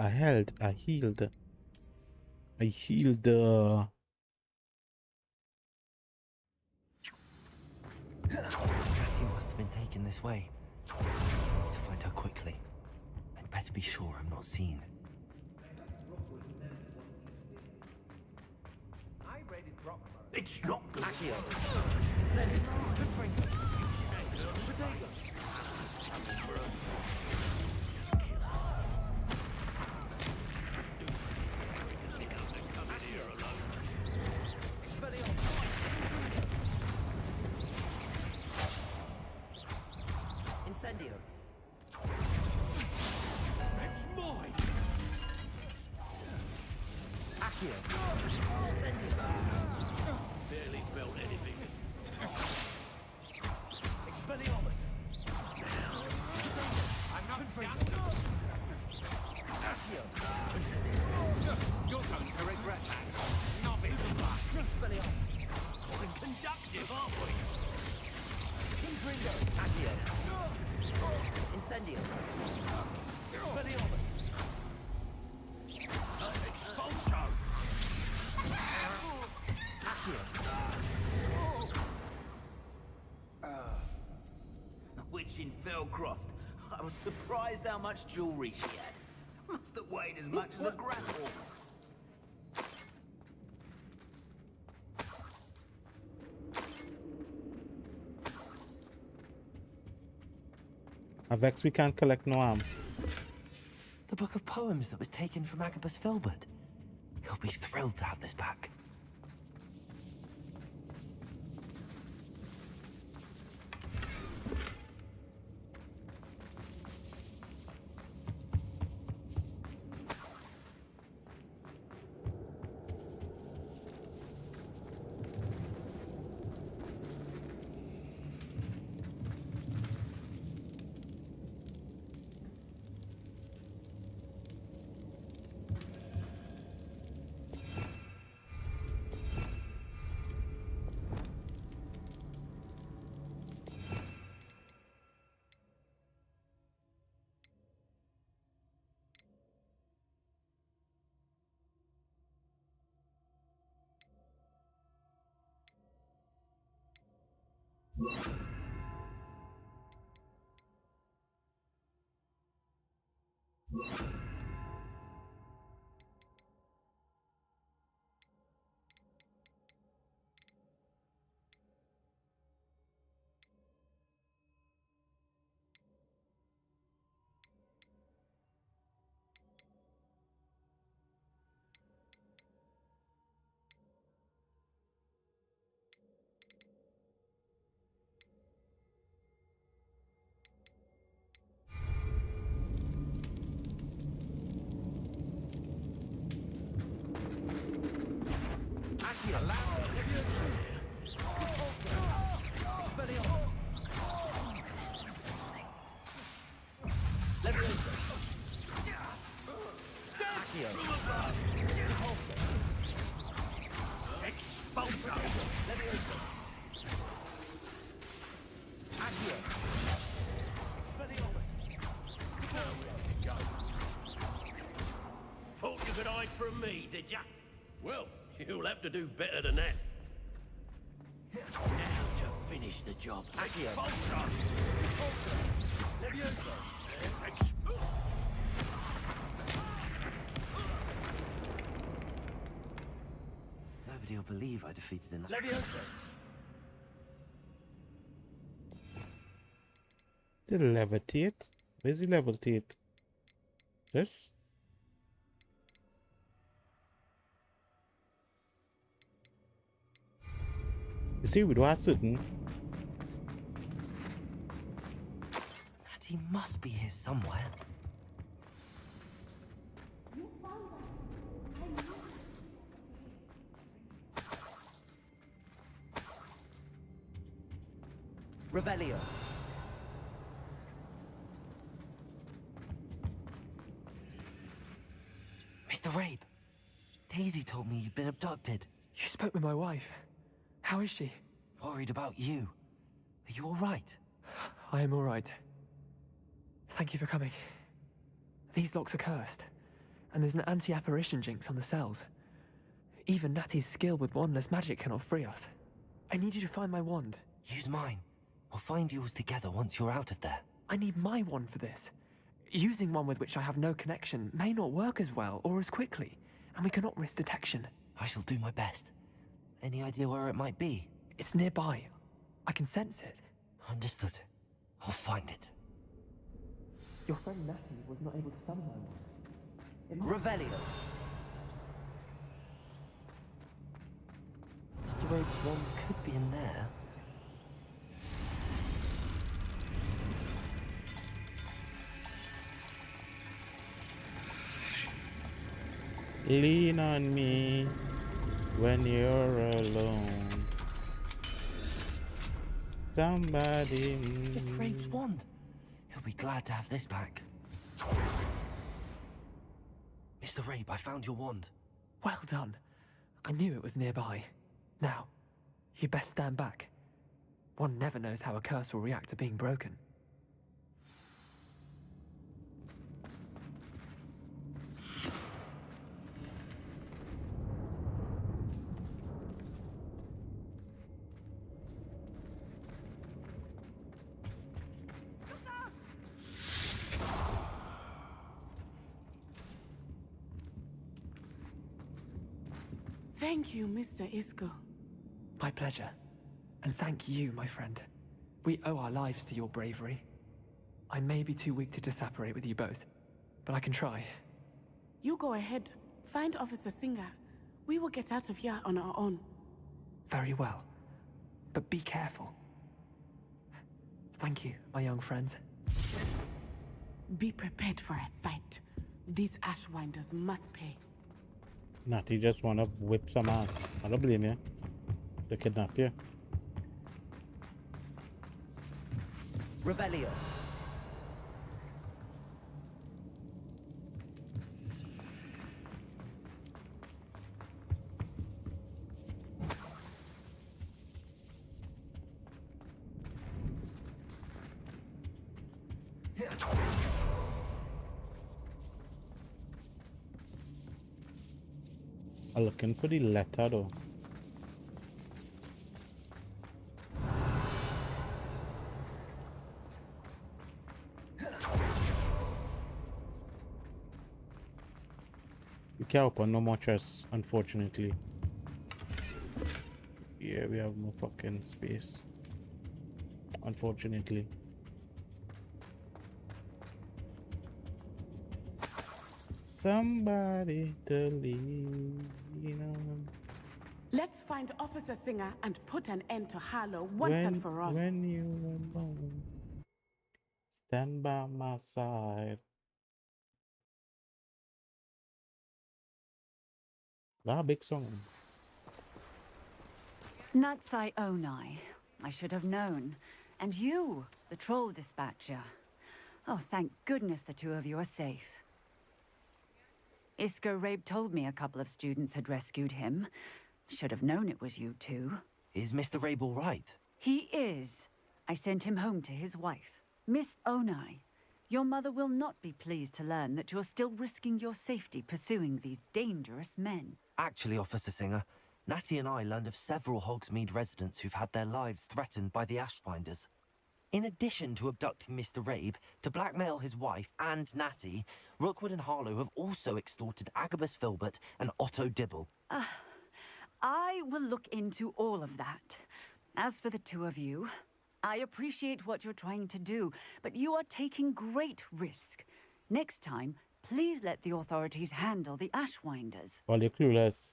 Cathy must have been taken this way. I need to find her quickly. I'd better be sure I'm not seen. It's not good. Send it. Good for you. Incendio. It's mine. Accio. Incendio. Barely felt anything. Expelliarmus. I'm not down. Accio. Incendio. You're going to regret that. Novice. Expelliarmus. Quite conductive, aren't we? Kindringo. Accio. Incendio. Expelliarmus. Expulso. Accio. Witch in Felcroft. I was surprised how much jewelry she had. Must have weighed as much as a grapple. Vex, we can't collect no arm. The book of poems that was taken from Agabus Filbert. He'll be thrilled to have this back. Thought you could hide from me, did ya? Well, you'll have to do better than that. Now to finish the job. Expulso! Nobody will believe I defeated an... Leviosa! Did it levitate? Where's the levitate? This? You see, we do have certain. Natty must be here somewhere. Revelio. Mr. Rabe, Daisy told me you'd been abducted. You spoke with my wife. How is she? Worried about you. Are you all right? I am all right. Thank you for coming. These locks are cursed, and there's an anti-apparition jinx on the cells. Even Natty's skill with wandless magic cannot free us. I need you to find my wand. Use mine. We'll find yours together once you're out of there. I need my wand for this. Using one with which I have no connection may not work as well or as quickly, and we cannot risk detection. I shall do my best. Any idea where it might be? It's nearby. I can sense it. Understood. I'll find it. Your friend Natty was not able to summon my wand. Revelio. Mr. Rabe's wand could be in there. Lean on me when you're alone. Somebody. Mr. Rabe's wand. He'll be glad to have this back. Mr. Rabe, I found your wand. Well done. I knew it was nearby. Now, you best stand back. One never knows how a curse will react to being broken. Thank you, Mr. Isco. My pleasure. And thank you, my friend. We owe our lives to your bravery. I may be too weak to disapparate with you both, but I can try. You go ahead. Find Officer Singer. We will get out of here on our own. Very well. But be careful. Thank you, my young friends. Be prepared for a fight. These Ashwinders must pay. Natty just wanna whip some ass. I don't blame you. They kidnap you. Revelio. I'm looking for the letter though. We can't open no more chests, unfortunately. Yeah, we have no fucking space. Unfortunately. Somebody to lean on. Let's find Officer Singer and put an end to Harlow once and for all. When you alone, stand by my side. That a big song. Natsai Onai. I should have known. And you, the troll dispatcher. Oh, thank goodness the two of you are safe. Isco Rabe told me a couple of students had rescued him. Should have known it was you two. Is Mr. Rabe all right? He is. I sent him home to his wife. Miss Onai, your mother will not be pleased to learn that you're still risking your safety pursuing these dangerous men. Actually, Officer Singer, Natty and I learned of several Hogsmeade residents who've had their lives threatened by the Ashfinders. In addition to abducting Mr. Rabe, to blackmail his wife and Natty, Rookwood and Harlow have also extorted Agabus Filbert and Otto Dibble. I will look into all of that. As for the two of you, I appreciate what you're trying to do, but you are taking great risk. Next time, please let the authorities handle the Ashwinders. Well, you're clueless.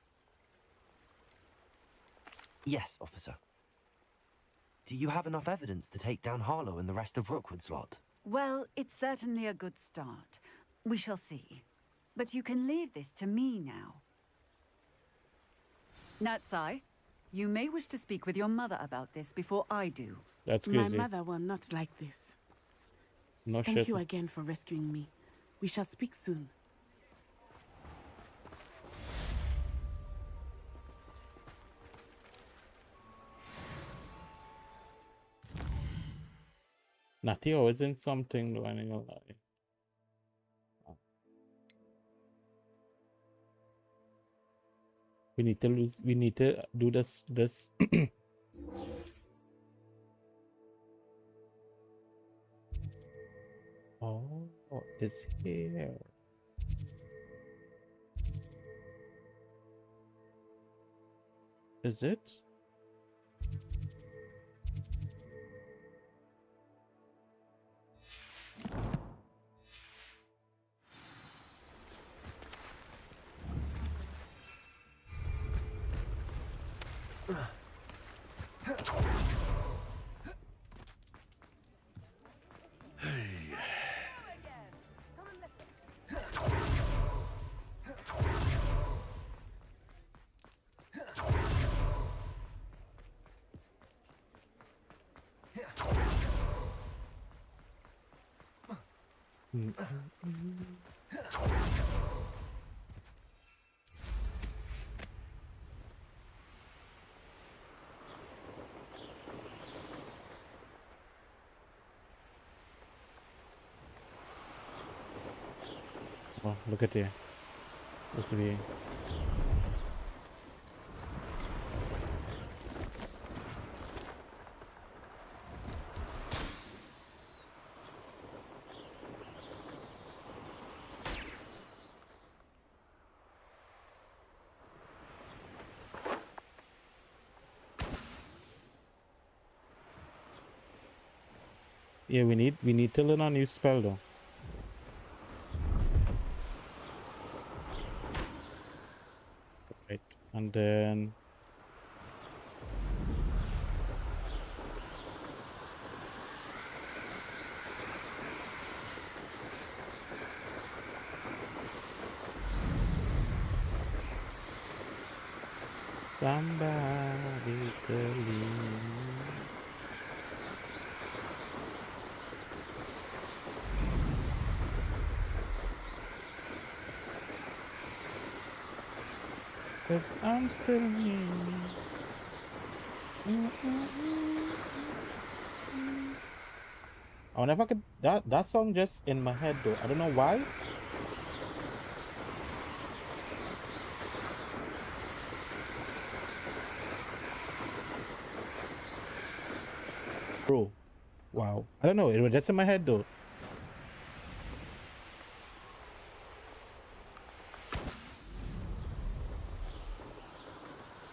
Yes, officer. Do you have enough evidence to take down Harlow and the rest of Rookwood's lot? Well, it's certainly a good start. We shall see. But you can leave this to me now. Natsai, you may wish to speak with your mother about this before I do. That's My crazy. mother will not like this. No Thank shit. you again for rescuing me. We shall speak soon. Natty always in something, though, I ain't gonna lie. We need to do this Oh, it's here. Is it? Oh, look at here. This will be. Yeah, we need to learn a new spell though. Right, and then somebody could leave. Cause I'm still here. I wonder if I could that song just in my head though. I don't know why. Bro. Wow. I don't know, it was just in my head though.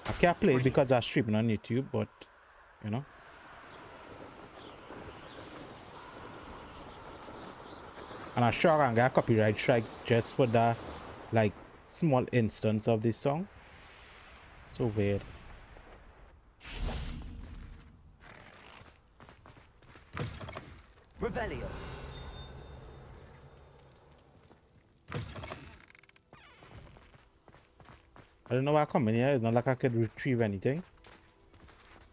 I can't play it because I'm streaming on YouTube, but you know. And I'm sure I'm gonna copyright strike just for that like small instance of this song. So weird. Revelio. I don't know why I come in here. It's not like I could retrieve anything.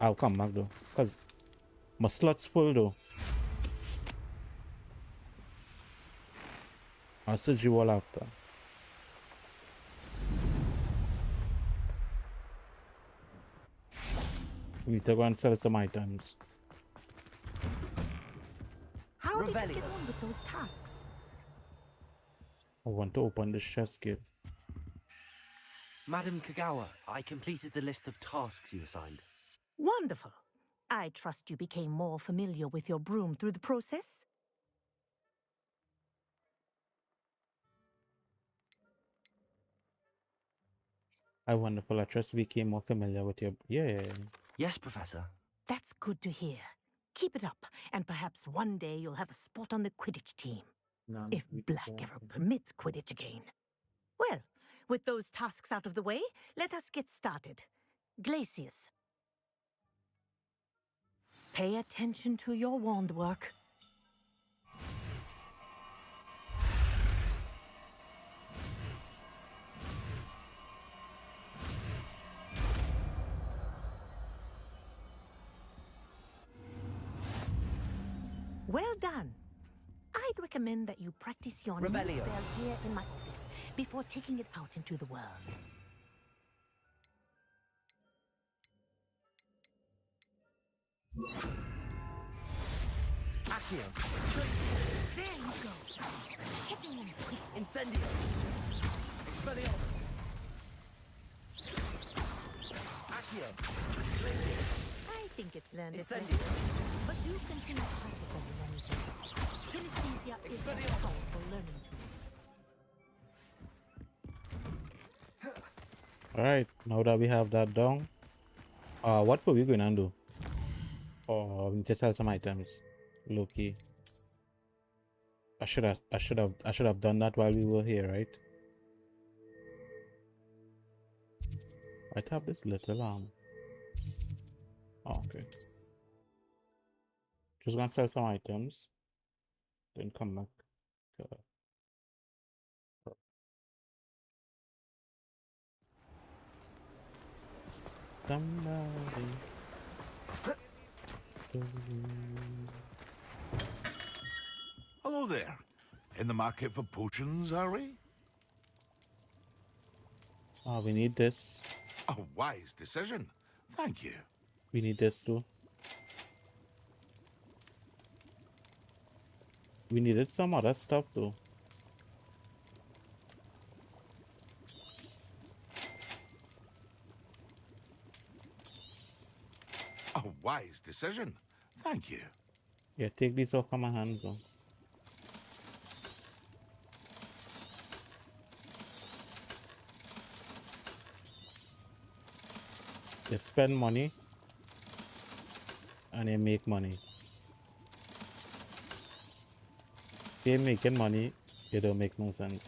I'll come back though, because my slot's full though. I'll search you all after. We need to go and sell some items. How did you get on with those tasks? I want to open this chest gate. Madam Kagawa, I completed the list of tasks you assigned. Wonderful. I trust you became more familiar with your broom through the process? wonderful. I trust we became more familiar with your... Yeah. Yes, Professor. That's good to hear. Keep it up, and perhaps one day you'll have a spot on the Quidditch team. If Black ever permits Quidditch again. Well, with those tasks out of the way, let us get started. Glacius. Pay attention to your wand work. Well done. I'd recommend that you practice your new Revelio. spell here in my office before taking it out into the world. Accio. There you go. Hitting him quick. Incendio. Expelliarmus. Accio. I think it's learned its Incendio. lesson. But do continue to practice as a learning. Kinesthesia is a powerful learning tool. Alright, now that we have that down, what were we going to do? Oh, we need to sell some items. Low-key. I should have done that while we were here, right? I have this little oh, okay. Just gonna sell some items, then come back. Somebody. Hello there. In the market for potions, are we? Oh, we need this. A wise decision. Thank you. We need this too. We needed some other stuff though. A wise decision. Thank you. Yeah, take these off from my hands though. You spend money and you make money. If you're making money, you don't make no sense.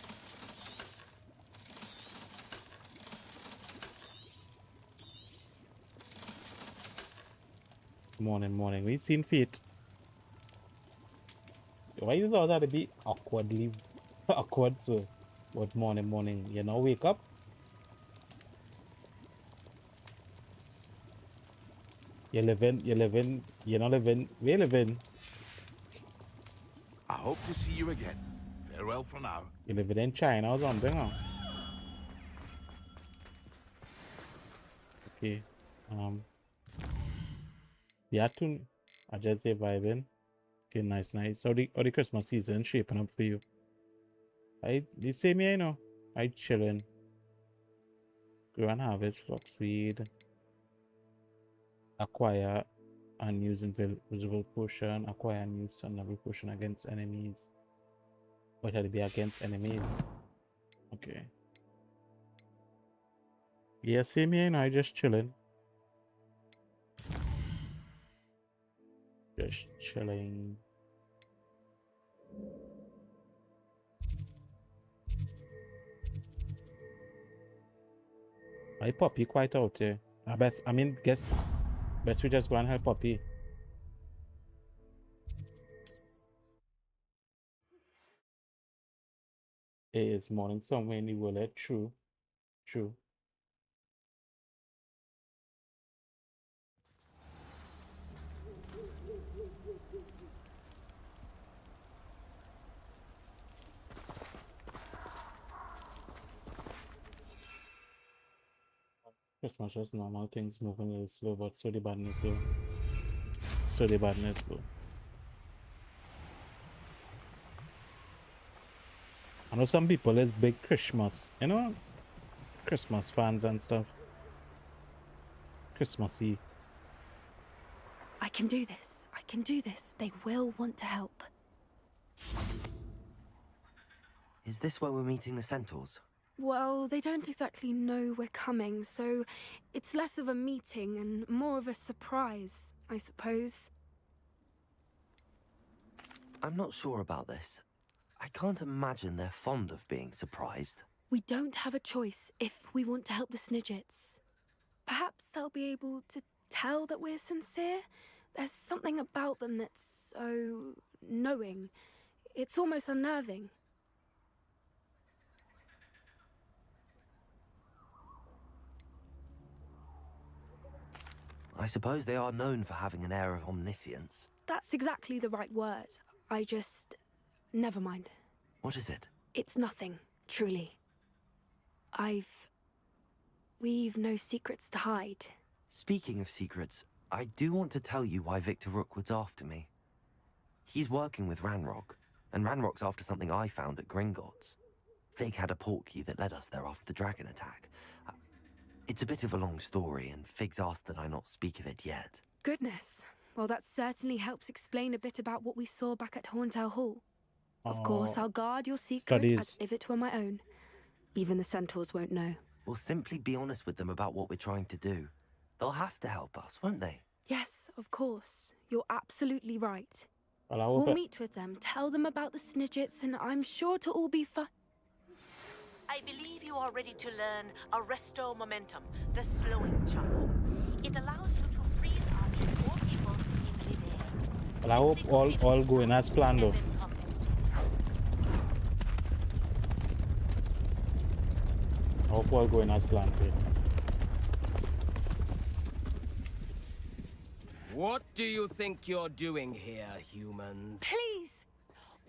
Morning. We seen feet. Why does all that to be awkwardly awkward so? But morning, you know, wake up. You're not living, we're living. I hope to see you again. Farewell for now. You're living in China or something, huh? Okay. Yeah, I just say vibing. Okay, nice. So the Christmas season shaping up for you. You see me, you know. I chilling. Grow and harvest, fluxweed. Acquire and use invisible potion. Acquire and use another potion against enemies. What shall it be against enemies? Okay. Yeah, same here, you know, I just chilling. Just chilling. My puppy quite out here. Best we just go and help puppy. It is morning somewhere in the world. True. Christmas just normal things moving a little slow, but so the badness go. I know some people is big Christmas, you know, Christmas fans and stuff. Christmassy. I can do this. They will want to help. Is this where we're meeting the centaurs? Well, they don't exactly know we're coming, so it's less of a meeting and more of a surprise, I suppose. I'm not sure about this. I can't imagine they're fond of being surprised. We don't have a choice if we want to help the Snidgets. Perhaps they'll be able to tell that we're sincere. There's something about them that's so knowing. It's almost unnerving. I suppose they are known for having an air of omniscience. That's exactly the right word. I just... never mind. What is it? It's nothing, truly. We've no secrets to hide. Speaking of secrets, I do want to tell you why Victor Rookwood's after me. He's working with Ranrock, and Ranrock's after something I found at Gringotts. Fig had a portkey that led us there after the dragon attack. It's a bit of a long story, and Fig's asked that I not speak of it yet. Goodness. Well, that certainly helps explain a bit about what we saw back at Horntail Hall. Of course, I'll guard your secret as if it were my own. Even the centaurs won't know. We'll simply be honest with them about what we're trying to do. They'll have to help us, won't they? Yes, of course. You're absolutely right. Well, we'll meet with them, tell them about the Snidgets, and I'm sure to all be fine. I believe you are ready to learn Arresto Momentum, the slowing charm. It allows you to freeze objects or people in midair. Well, I hope all going as planned though. I hope all going as planned. What do you think you're doing here, humans? Please!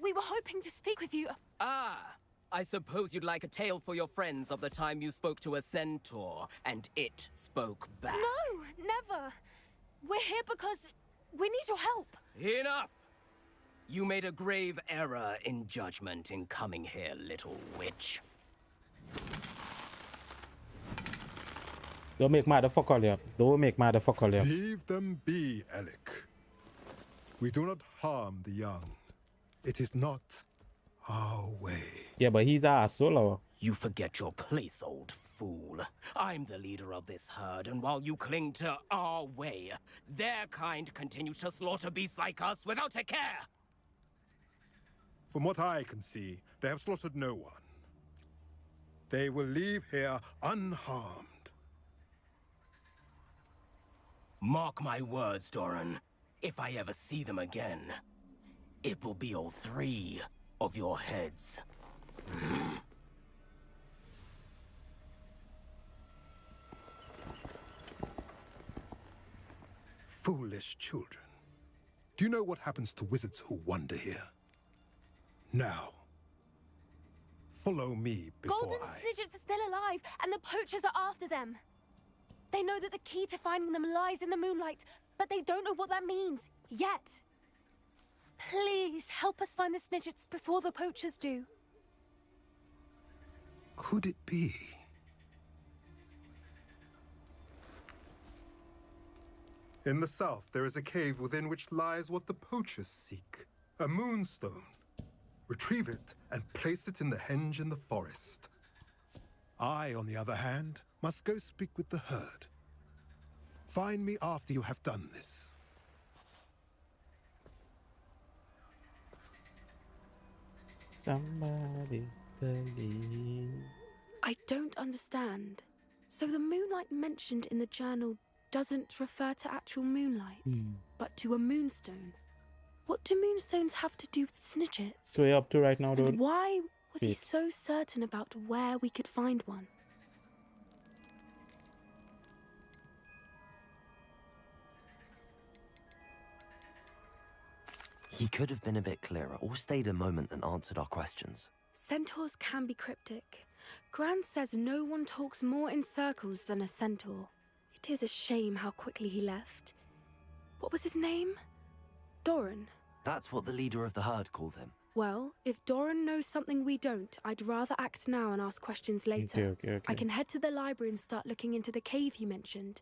We were hoping to speak with you. Ah! I suppose you'd like a tale for your friends of the time you spoke to a centaur, and it spoke back. No, never. We're here because we need your help. Enough! You made a grave error in judgment in coming here, little witch. Don't make motherfucker up. Don't make motherfucker up. Leave them be, Alec. We do not harm the young. It is not our way. Yeah, but he's a asshole. You forget your place, old fool. I'm the leader of this herd, and while you cling to our way, their kind continue to slaughter beasts like us without a care. From what I can see, they have slaughtered no one. They will leave here unharmed. Mark my words, Doran. If I ever see them again, it will be all three of your heads. Foolish children. Do you know what happens to wizards who wander here? Now, follow me before Golden Snidgets are still alive, and the poachers are after them. They know that the key to finding them lies in the moonlight, but they don't know what that means, yet. Please, help us find the Snidgets before the poachers do. Could it be? In the south, there is a cave within which lies what the poachers seek. A moonstone. Retrieve it and place it in the henge in the forest. I, on the other hand, must go speak with the herd. Find me after you have done this. Somebody believe. I don't understand. So the moonlight mentioned in the journal doesn't refer to actual moonlight, but to a moonstone. What do moonstones have to do with Snidgets? So you're up to right now, dude? And why was he so certain about where we could find one? He could have been a bit clearer, or stayed a moment and answered our questions. Centaurs can be cryptic. Gran says no one talks more in circles than a centaur. It is a shame how quickly he left. What was his name? Doran. That's what the leader of the herd called him. Well, if Doran knows something we don't, I'd rather act now and ask questions later. Okay. I can head to the library and start looking into the cave he mentioned.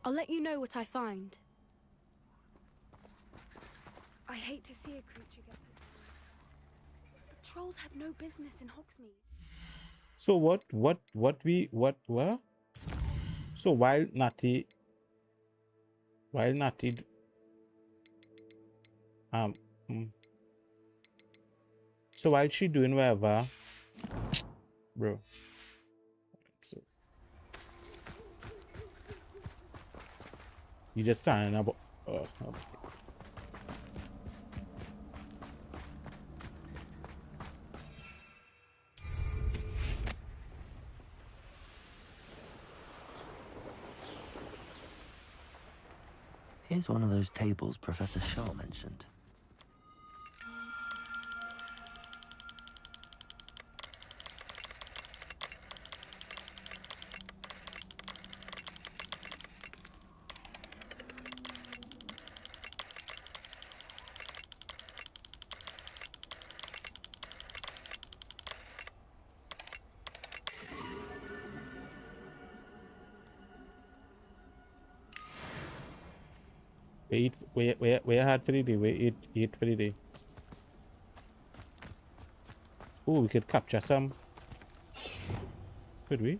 I'll let you know what I find. I hate to see a creature get trolls have no business in Hogsmeade. So what? So while Natty so while she doing whatever, bro. So you just standing about. Okay. Here's one of those tables Professor Shaw mentioned. Where hard for the day? Where eat for the day? Oh, we could capture some. Could we?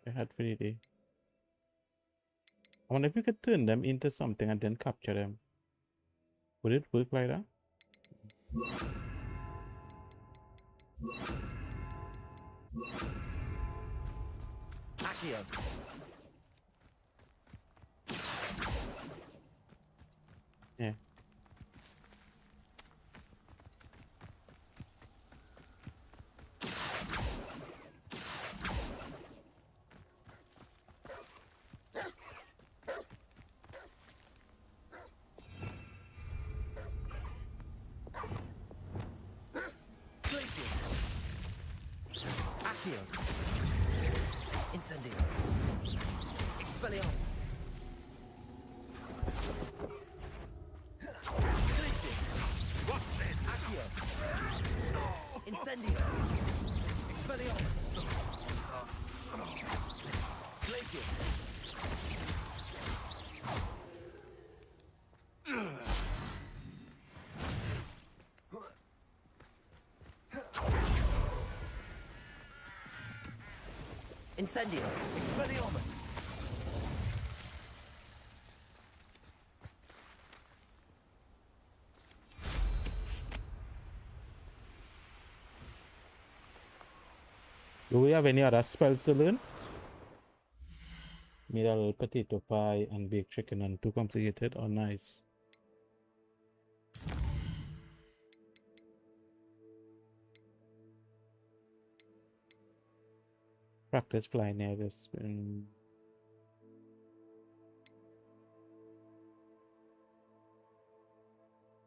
Where hard for the day? I wonder if we could turn them into something and then capture them. Would it work like that? Accio. Yeah. Accio. Incendio. Expelliarmus. What's this? Accio. Incendio. Expelliarmus. Glacius. Incendio. Expelliarmus. Do we have any other spells to learn? Made a little potato pie and baked chicken and too complicated or nice? Practice flying near this.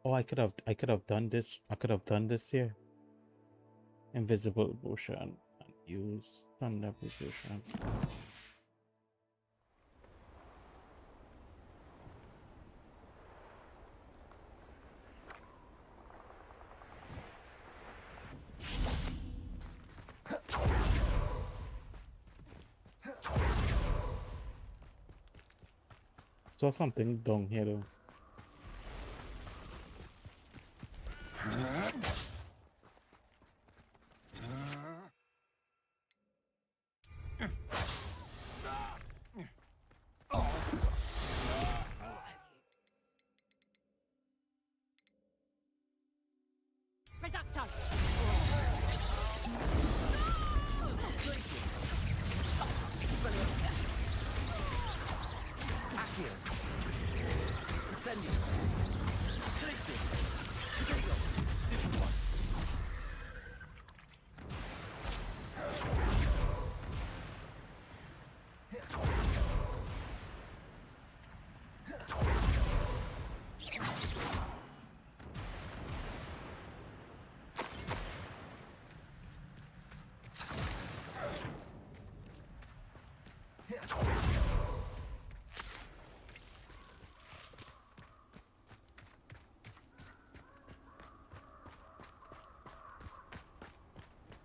Oh, I could have done this. I could have done this here. Invisible potion and use thunder position. Saw something down here though.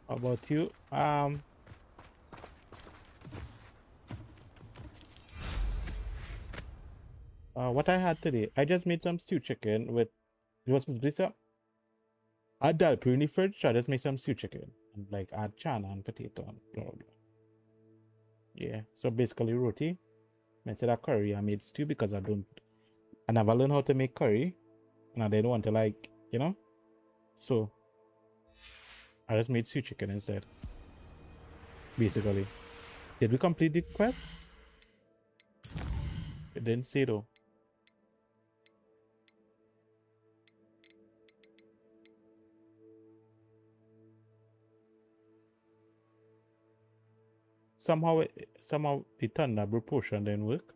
How about you? What I had today, I just made some stewed chicken with, it was supposed to be some, I had dal puri in the fridge, so I just made some stewed chicken. And like add chana and potato and blah, blah, blah. Yeah, so basically roti. Instead of curry, I made stew because I never learned how to make curry. And I didn't want to like, you know? So I just made stew chicken instead. Basically. Did we complete the quest? It didn't say though. Somehow the thunder proportion didn't work.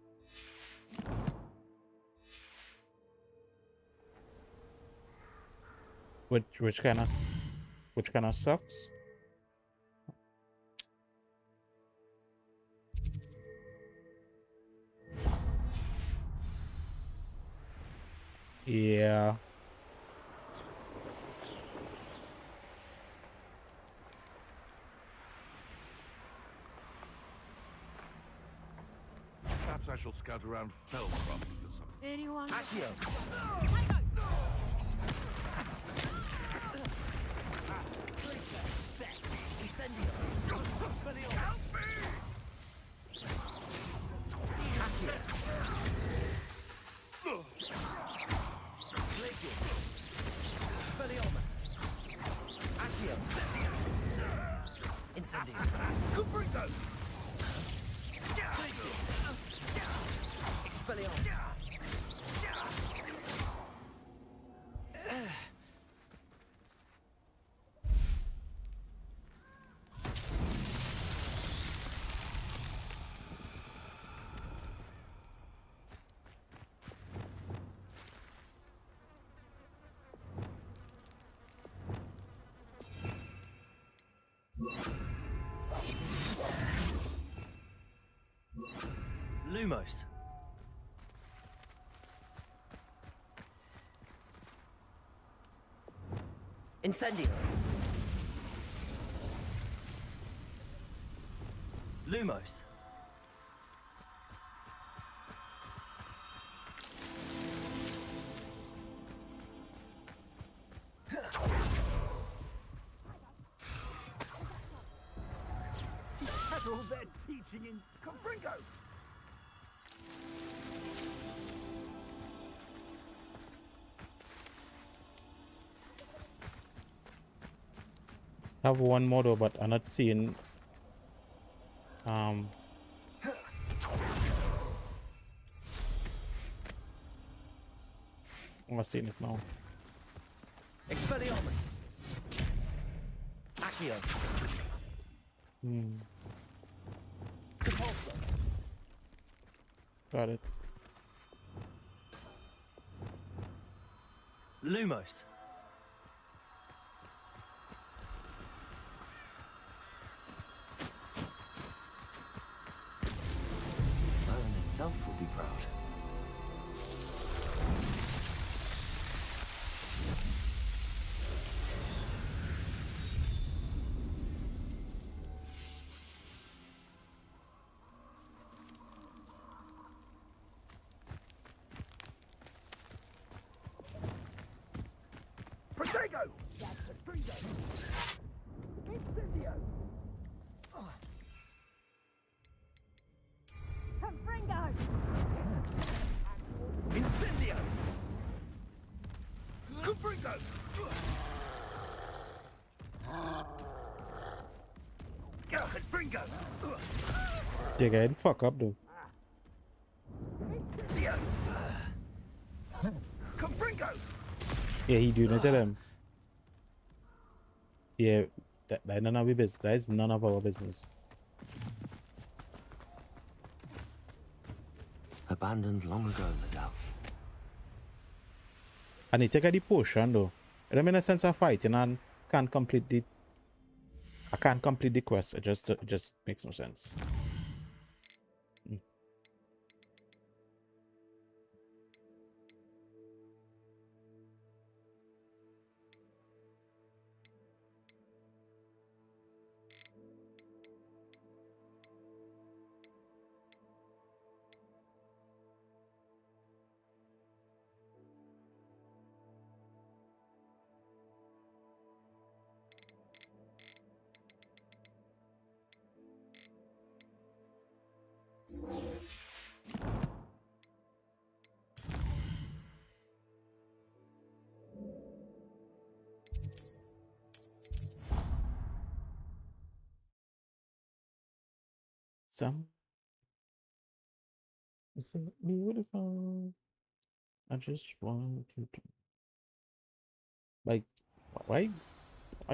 Which kind of sucks. Yeah. Perhaps I shall scout around Felcroft for some. Anyone? Accio. Incendio. Confringo! Expelliarmus. Lumos. Incendio. Lumos. Had all their teaching in Confringo. Have one more though, but I'm not seeing I'm not seeing it now. Expelliarmus. Accio. Repulsor. Got it. Lumos. Merlin himself will be proud. Protego! That's the freedom! Incendio! Confringo! Incendio! Confringo! Confringo! They're getting fuck up though. Incendio! Confringo! Yeah, he doing it to them. Yeah, that none of our business. That is none of our business. Abandoned long ago, no doubt. And he take the potion though. I don't mean a sense of fighting and can't complete the. I can't complete the quest. It just makes no sense. Some is beautiful. I just want to like why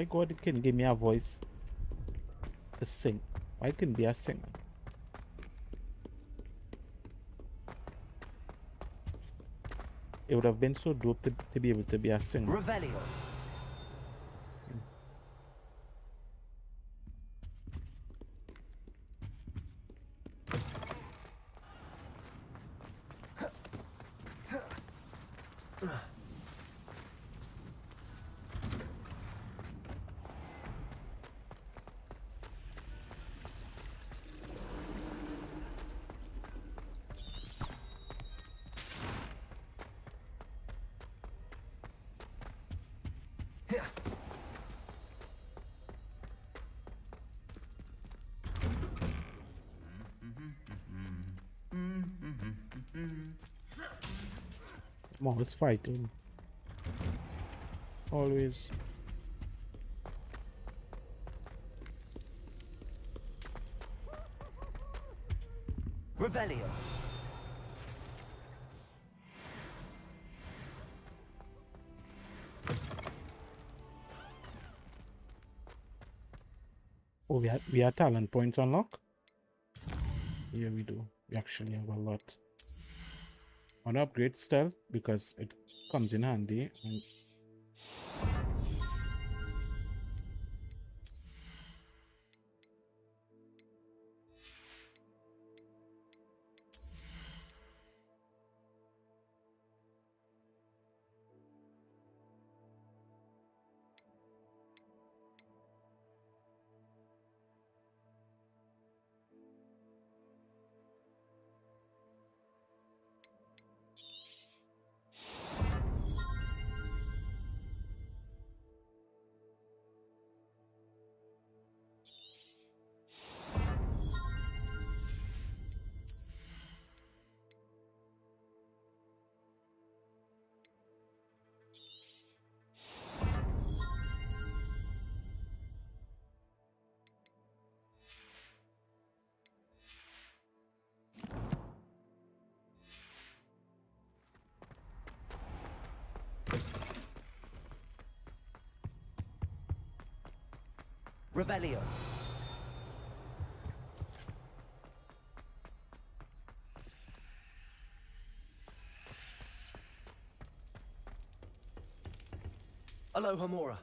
God can give me a voice to sing? Why couldn't be a singer? It would have been so dope to be able to be a singer. Revelio. I'm always fighting. Always. Revelio. Oh, we have talent points unlocked? Yeah, we do. We actually have a lot. I want to upgrade stealth because it comes in handy. And Revelio. Aloha Mora.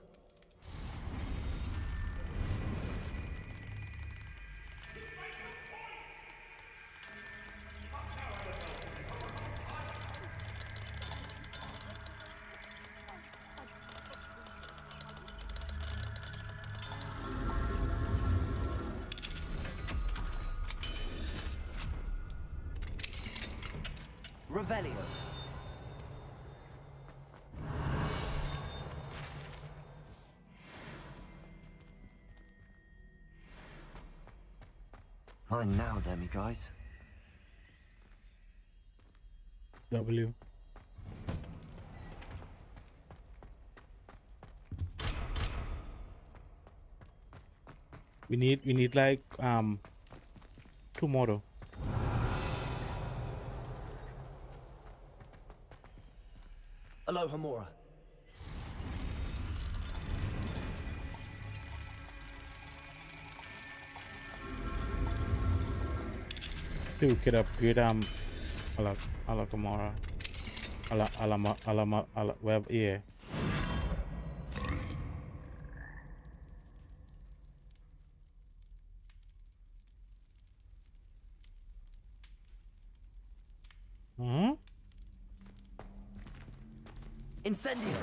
Revelio. Mine now, guys. W. We need like tomorrow. Aloha Mora. We could upgrade Alakamara. Web, yeah. Hmm? Incendio.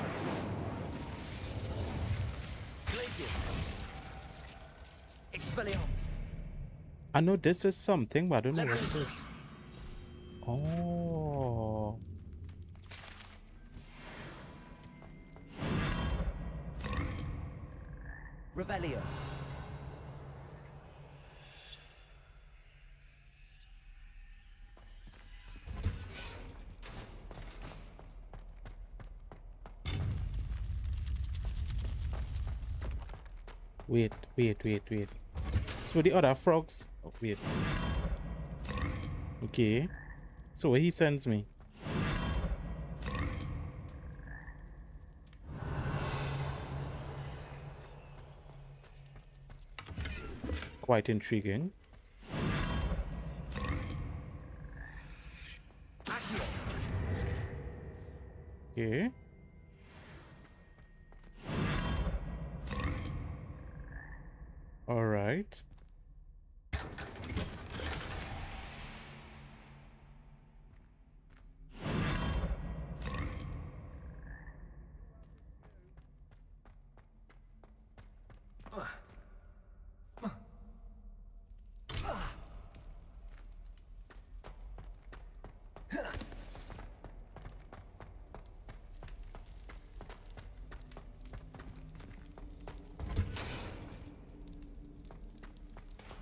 Glacius. Expelliarmus. I know this is something, but I don't know what it is. Oh. Revelio. Wait. So the other frogs, Wait. Okay. So where he sends me? Quite intriguing. Okay. All right.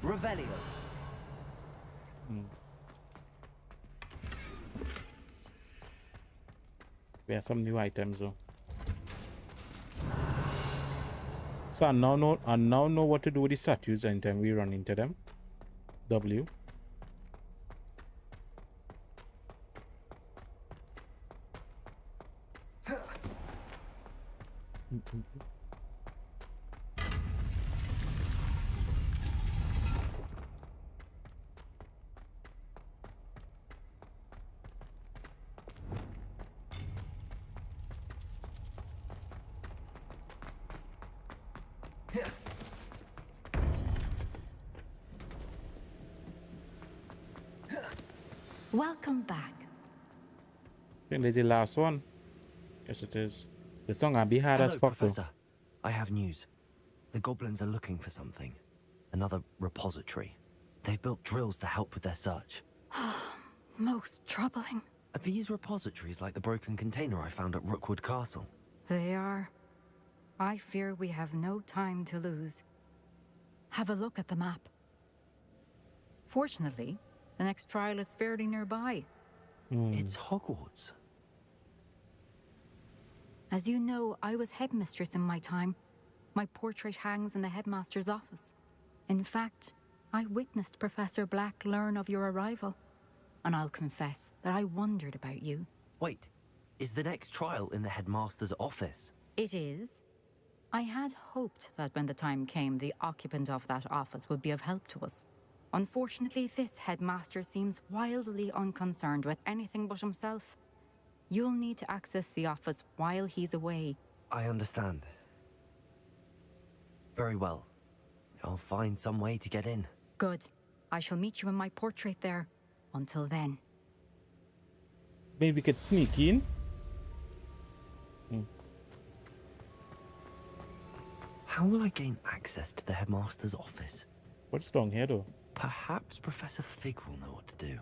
Revelio. We have some new items though. So I now know what to do with the statues anytime we run into them. W. Welcome back. I think that's the last one. Yes, it is. The song I'll be hard as Hello, fuck though. Professor. I have news. The goblins are looking for something. Another repository. They've built drills to help with their search. Most troubling. Are these repositories like the broken container I found at Rookwood Castle? They are. I fear we have no time to lose. Have a look at the map. Fortunately, the next trial is fairly nearby. It's Hogwarts. As you know, I was headmistress in my time. My portrait hangs in the headmaster's office. In fact, I witnessed Professor Black learn of your arrival. And I'll confess that I wondered about you. Wait, is the next trial in the headmaster's office? It is. I had hoped that when the time came, the occupant of that office would be of help to us. Unfortunately, this headmaster seems wildly unconcerned with anything but himself. You'll need to access the office while he's away. I understand. Very well. I'll find some way to get in. Good. I shall meet you in my portrait there. Until then. Maybe we could sneak in. How will I gain access to the headmaster's office? What's down here though? Perhaps Professor Fig will know what to do.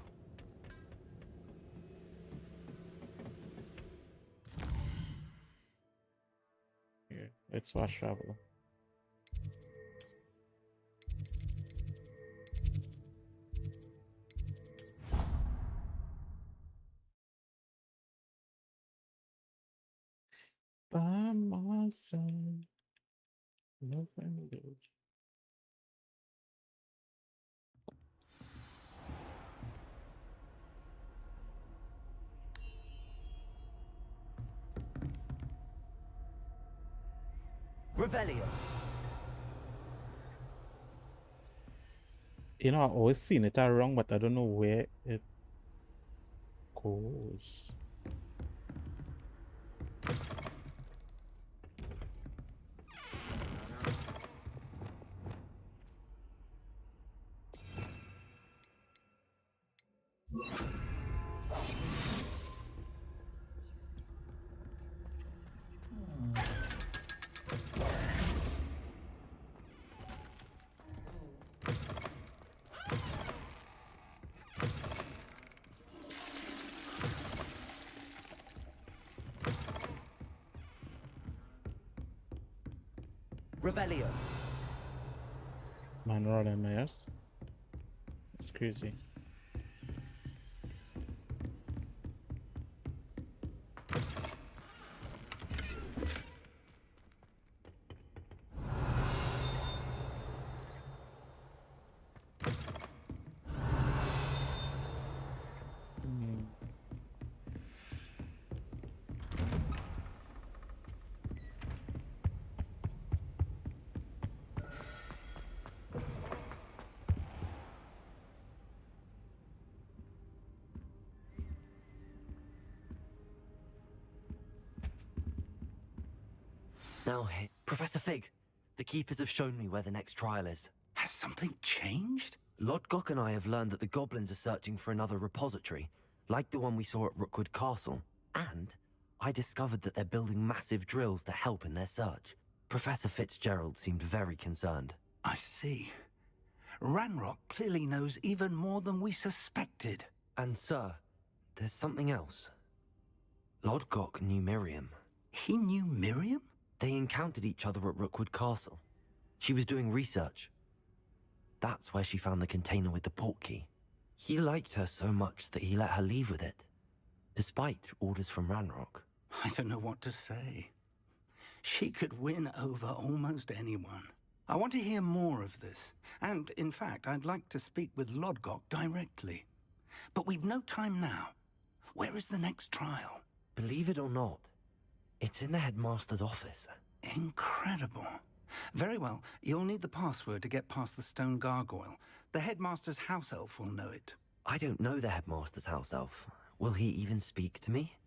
Here, let's fast travel. By my side, no friend goes. Revelio. You know, I've always seen it wrong, but I don't know where it goes. Revelio. Man, rolling my ass. It's crazy. Now, Professor Fig, the Keepers have shown me where the next trial is. Has something changed? Lodgok and I have learned that the goblins are searching for another repository, like the one we saw at Rookwood Castle. And I discovered that they're building massive drills to help in their search. Professor Fitzgerald seemed very concerned. I see. Ranrock clearly knows even more than we suspected. And, sir, there's something else. Lodgok knew Miriam. He knew Miriam? They encountered each other at Rookwood Castle. She was doing research. That's where she found the container with the port key. He liked her so much that he let her leave with it, despite orders from Ranrock. I don't know what to say. She could win over almost anyone. I want to hear more of this. And, in fact, I'd like to speak with Lodgok directly. But we've no time now. Where is the next trial? Believe it or not, it's in the headmaster's office. Incredible. Very well. You'll need the password to get past the stone gargoyle. The headmaster's house elf will know it. I don't know the headmaster's house elf. Will he even speak to me?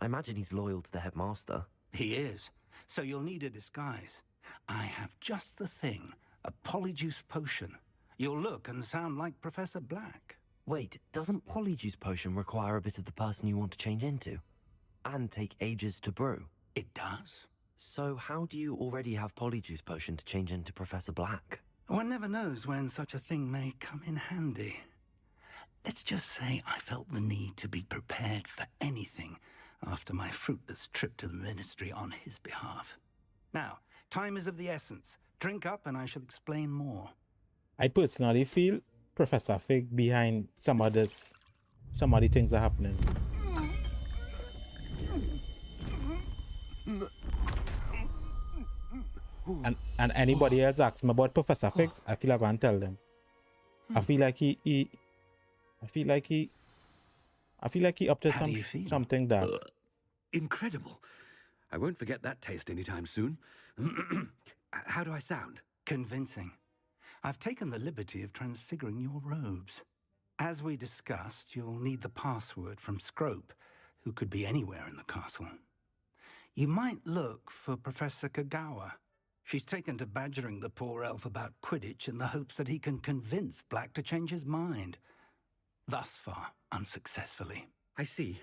I imagine he's loyal to the headmaster. He is. So you'll need a disguise. I have just the thing. A polyjuice potion. You'll look and sound like Professor Black. Wait, doesn't polyjuice potion require a bit of the person you want to change into? And take ages to brew? It does. So how do you already have polyjuice potion to change into Professor Black? One never knows when such a thing may come in handy. Let's just say I felt the need to be prepared for anything after my fruitless trip to the Ministry on his behalf. Now, time is of the essence. Drink up and I shall explain more. I personally feel Professor Fig behind some of the things that are happening. And anybody else asks me about Professor Fig, I feel like I can tell them. I feel like he up to something dark. Incredible. I won't forget that taste anytime soon. How do I sound? Convincing. I've taken the liberty of transfiguring your robes. As we discussed, you'll need the password from Scrope, who could be anywhere in the castle. You might look for Professor Kagawa. She's taken to badgering the poor elf about Quidditch in the hopes that he can convince Black to change his mind. Thus far, unsuccessfully. I see.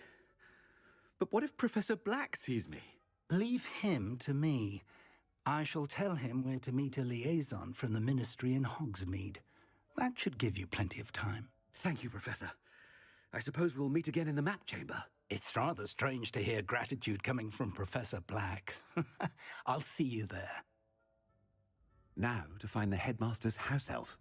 But what if Professor Black sees me? Leave him to me. I shall tell him where to meet a liaison from the Ministry in Hogsmeade. That should give you plenty of time. Thank you, Professor. I suppose we'll meet again in the map chamber. It's rather strange to hear gratitude coming from Professor Black. I'll see you there. Now to find the headmaster's house elf.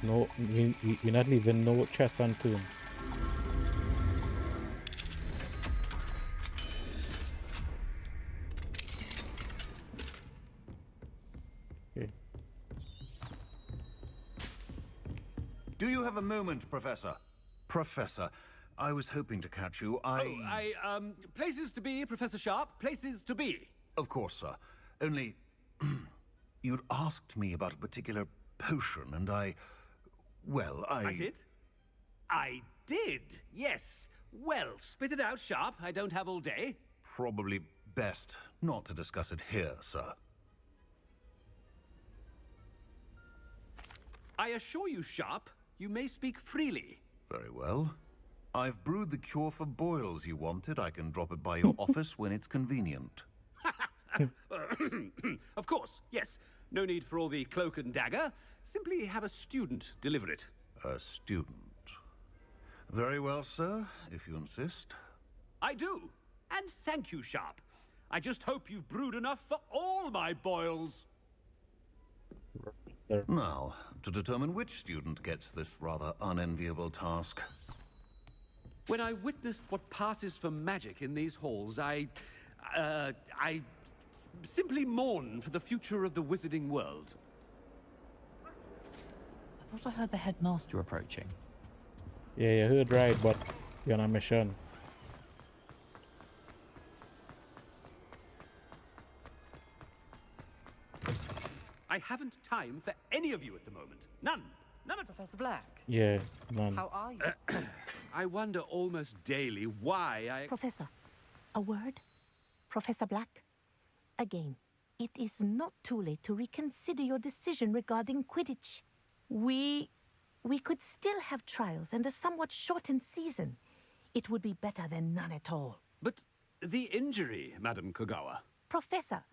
No, we're not leaving no chest unturned. Okay. Do you have a moment, Professor? Professor, I was hoping to catch you. Places to be, Professor Sharp. Places to be. Of course, sir. Only, you'd asked me about a particular potion, and well, I did? I did, yes. Well, spit it out, Sharp. I don't have all day. Probably best not to discuss it here, sir. I assure you, Sharp, you may speak freely. Very well. I've brewed the cure for boils you wanted. I can drop it by your office when it's convenient. Of course, yes. No need for all the cloak and dagger. Simply have a student deliver it. A student. Very well, sir, if you insist. I do. And thank you, Sharp. I just hope you've brewed enough for all my boils. Now, to determine which student gets this rather unenviable task. When I witness what passes for magic in these halls, I simply mourn for the future of the wizarding world. I thought I heard the headmaster approaching. Yeah, you heard right, but you're on a mission. I haven't time for any of you at the moment. None. None at all. Professor Black. Yeah, none. How are you? I wonder almost daily why I... Professor, a word? Professor Black? Again, it is not too late to reconsider your decision regarding Quidditch. We could still have trials and a somewhat shortened season. It would be better than none at all. But the injury, Madam Kogawa. Professor,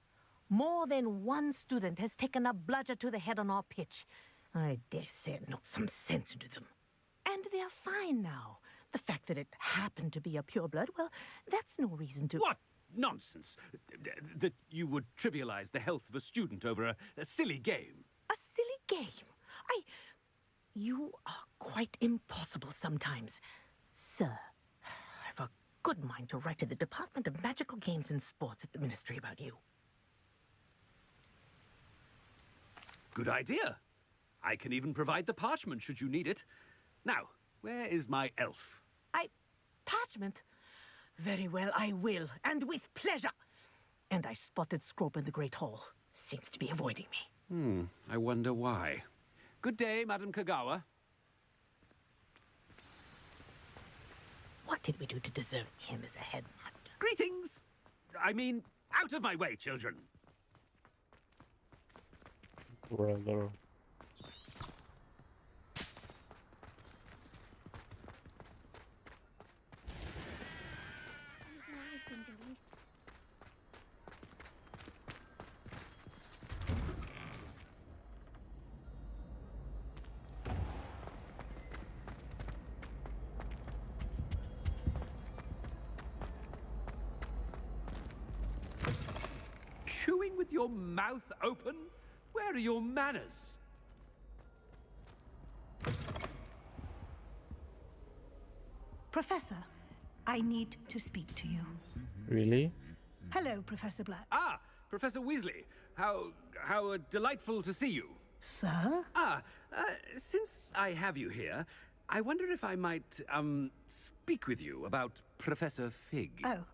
more than one student has taken a bludger to the head on our pitch. I dare say it knocked some sense into them. And they're fine now. The fact that it happened to be a pureblood, well, that's no reason to... What nonsense! That you would trivialize the health of a student over a silly game. A silly game? You are quite impossible sometimes. Sir, I've a good mind to write to the Department of Magical Games and Sports at the Ministry about you. Good idea. I can even provide the parchment should you need it. Now, where is my elf? Parchment? Very well, I will, and with pleasure. And I spotted Scrope in the Great Hall. Seems to be avoiding me. I wonder why. Good day, Madam Kogawa. What did we do to deserve him as a headmaster? Greetings! I mean, out of my way, children. Brother. Chewing with your mouth open? Where are your manners? Professor, I need to speak to you. Really? Hello, Professor Black. Ah, Professor Weasley. How delightful to see you. Sir? Since I have you here, I wonder if I might, speak with you about Professor Fig. Oh,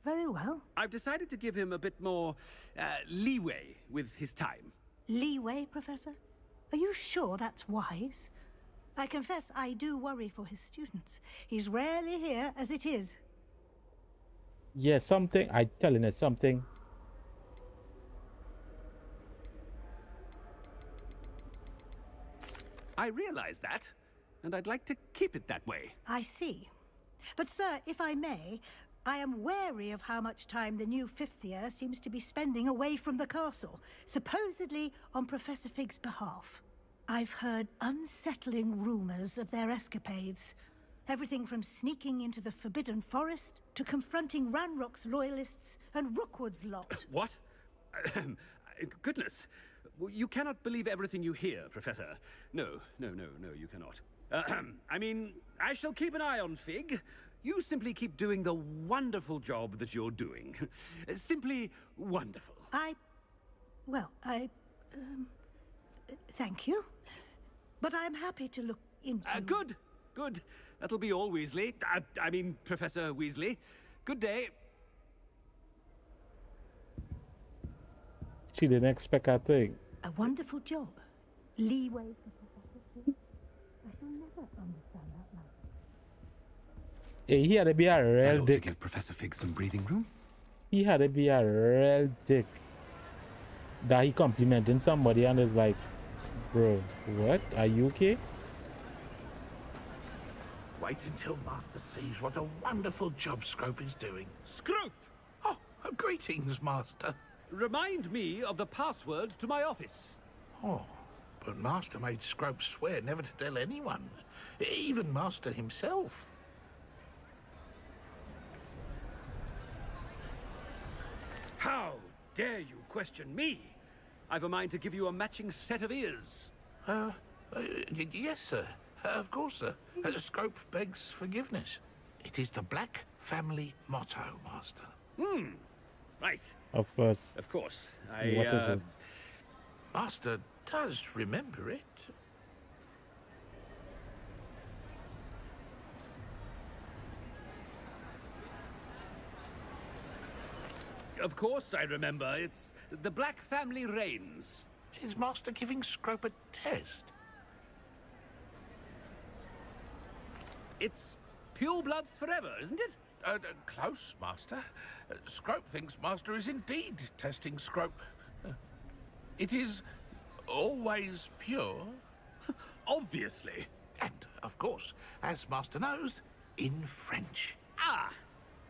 very well. I've decided to give him a bit more, leeway with his time. Leeway, Professor? Are you sure that's wise? I confess I do worry for his students. He's rarely here as it is. Yeah, something. I telling you something. I realize that, and I'd like to keep it that way. I see. But, sir, if I may, I am wary of how much time the new fifth year seems to be spending away from the castle, supposedly on Professor Fig's behalf. I've heard unsettling rumors of their escapades. Everything from sneaking into the Forbidden Forest to confronting Ranrock's loyalists and Rookwood's lot. What? Goodness. You cannot believe everything you hear, Professor. No, you cannot. I mean, I shall keep an eye on Fig. You simply keep doing the wonderful job that you're doing. Simply wonderful. Thank you. But I'm happy to look into... Good. That'll be all, Weasley. I mean, Professor Weasley. Good day. She didn't expect a thing. A wonderful job. Leeway for Professor Fig. I shall never understand that man. Hey, he had to be a real dick. To give Professor Fig some breathing room? He had to be a real dick. That he complimenting somebody and is like, bro, what? Are you okay? Wait until Master sees what a wonderful job Scrope is doing. Scrope! Oh, greetings, Master. Remind me of the password to my office. Oh, but Master made Scrope swear never to tell anyone, even Master himself. How dare you question me? I've a mind to give you a matching set of ears. Yes, sir. Of course, sir. Scrope begs forgiveness. It is the Black family motto, Master. Right. Of course. Of course. What is it? Master does remember it. Of course I remember. It's the Black family reigns. Is Master giving Scrope a test? It's pure bloods forever, isn't it? Close, Master. Scrope thinks Master is indeed testing Scrope. It is always pure. Obviously. And, of course, as Master knows, in French. Ah,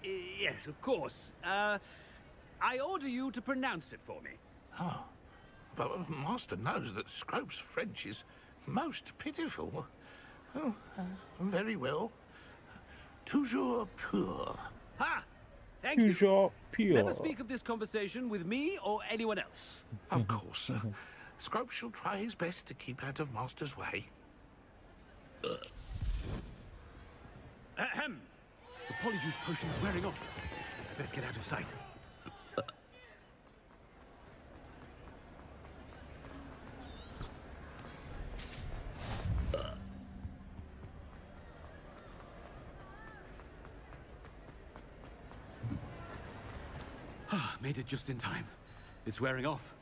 yes, of course. I order you to pronounce it for me. Oh, but Master knows that Scrope's French is most pitiful. Oh, very well. Toujours pur. Ha! Thank you. Toujours pure. Never speak of this conversation with me or anyone else. Of course, sir. Scrope shall try his best to keep out of Master's way. Ahem. The polyjuice potion's wearing off. Best get out of sight. Made it just in time. It's wearing off.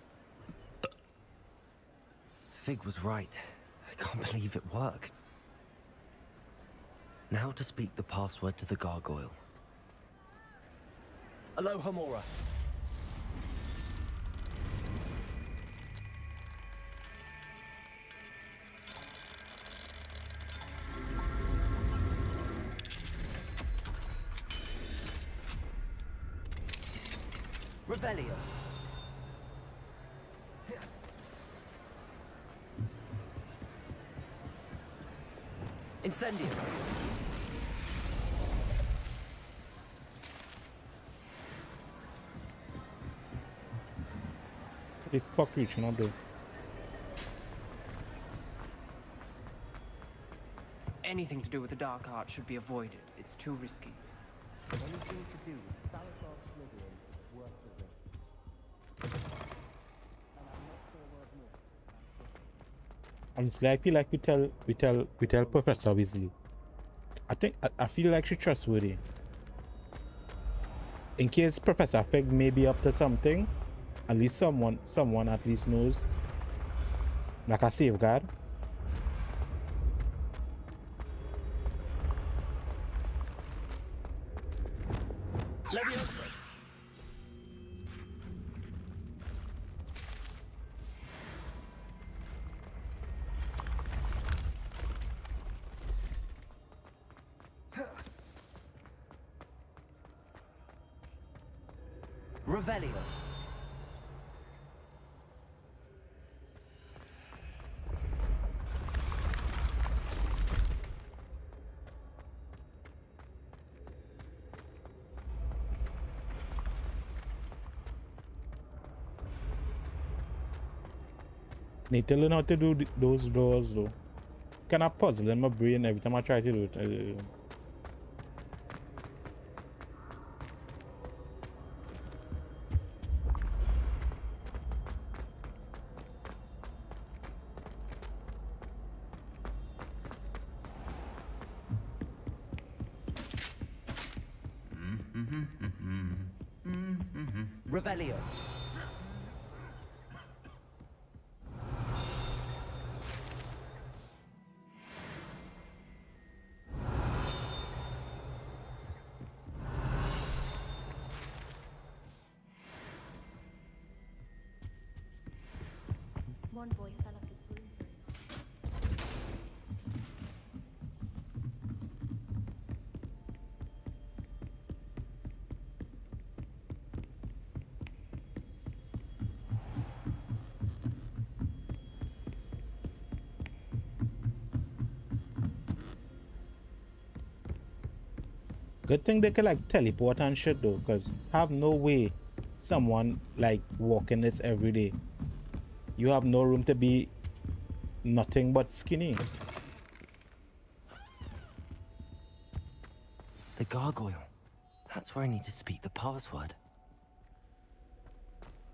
Fig was right. I can't believe it worked. Now to speak the password to the gargoyle. Alohomora. Revelio. Incendio. The fuck you cannot do. Anything to do with the dark art should be avoided. It's too risky. Anything to do with Salazar Slytherin is worth the risk. Honestly, I feel like we tell Professor Weasley. I feel like she's trustworthy. In case Professor Fig may be up to something, at least someone at least knows. Like a safeguard. Leviosa. Revelio. Need to learn how to do those doors though. Kind of puzzle in my brain every time I try to do it. Revelio. One boy fell off his broomstick. Good thing they can like teleport and shit though, cause have no way someone like walking this every day. You have no room to be nothing but skinny. The gargoyle. That's where I need to speak the password.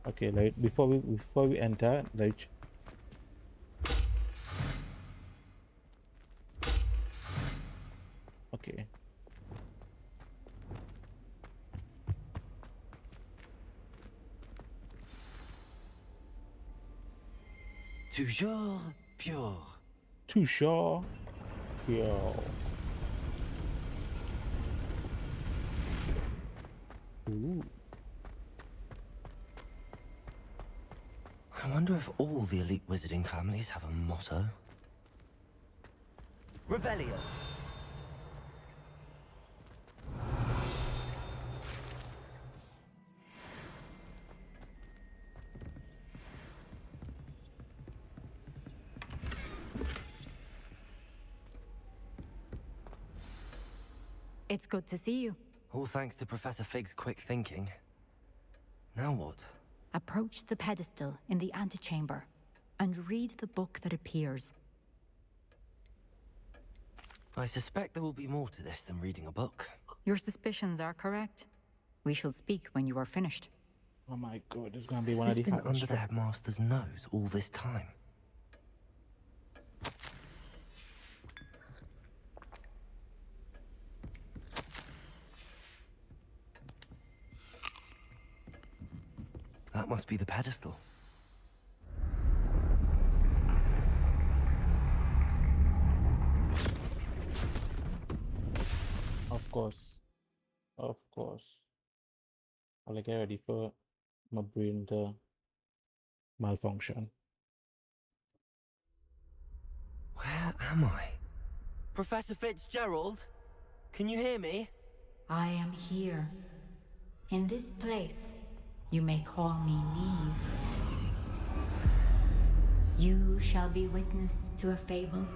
Okay, like before we enter, like okay. Toujours pure. Toujours pure. Ooh. I wonder if all the elite wizarding families have a motto. Revelio. It's good to see you. All thanks to Professor Fig's quick thinking. Now what? Approach the pedestal in the antechamber and read the book that appears. I suspect there will be more to this than reading a book. Your suspicions are correct. We shall speak when you are finished. Oh my god, this is gonna be Has one of this the been hardest under the headmaster's nose all this time? That must be the pedestal. Of course. Of course. I'll get ready for my brain to malfunction. Where am I? Professor Fitzgerald? Can you hear me? I am here. In this place, you may call me Neve. You shall be witness to a fable.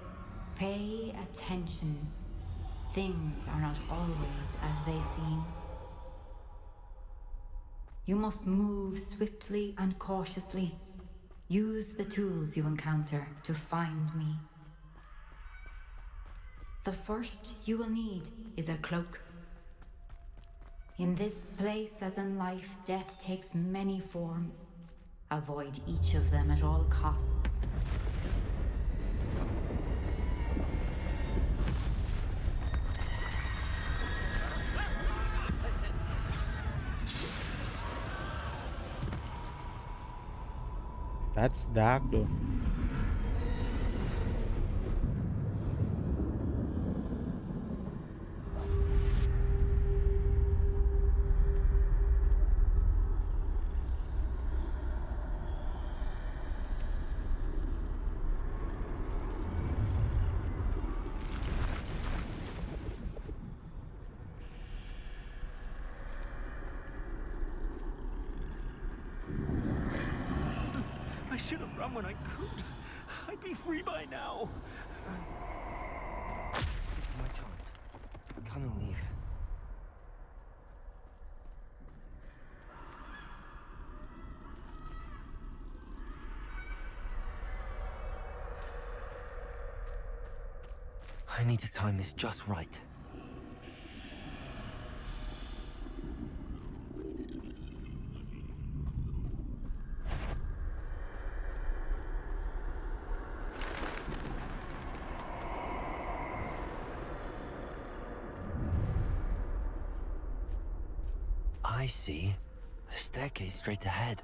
Pay attention. Things are not always as they seem. You must move swiftly and cautiously. Use the tools you encounter to find me. The first you will need is a cloak. In this place, as in life, death takes many forms. Avoid each of them at all costs. That's dark though. I should have run when I could. I'd be free by now. This is my chance. Come and leave. I need to time this just right. I see a staircase straight ahead.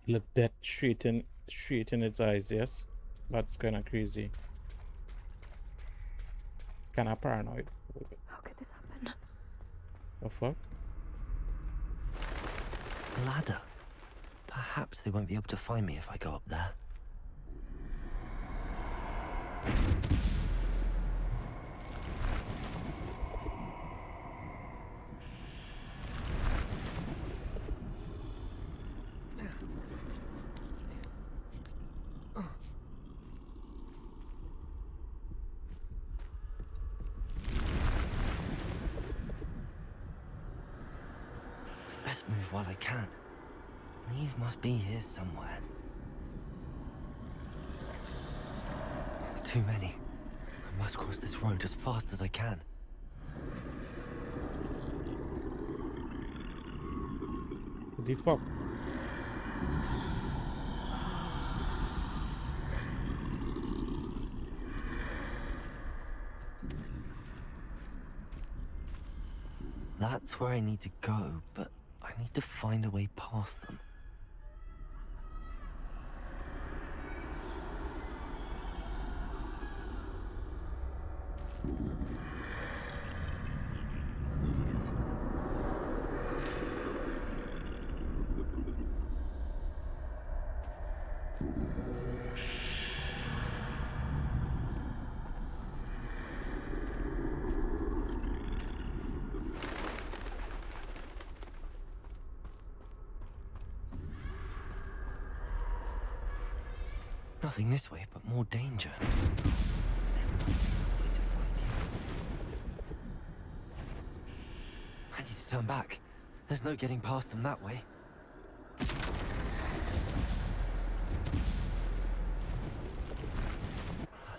Look that straight in its eyes, yes? That's kinda crazy. Kinda paranoid. How could this happen? The fuck? Ladder. Perhaps they won't be able to find me if I go up there. Best move while I can. Neve must be here somewhere. Too many. I must cross this road as fast as I can. What the fuck? That's where I need to go, but I need to find a way past them. Nothing this way, but more danger. There must be a way to find you. I need to turn back. There's no getting past them that way. That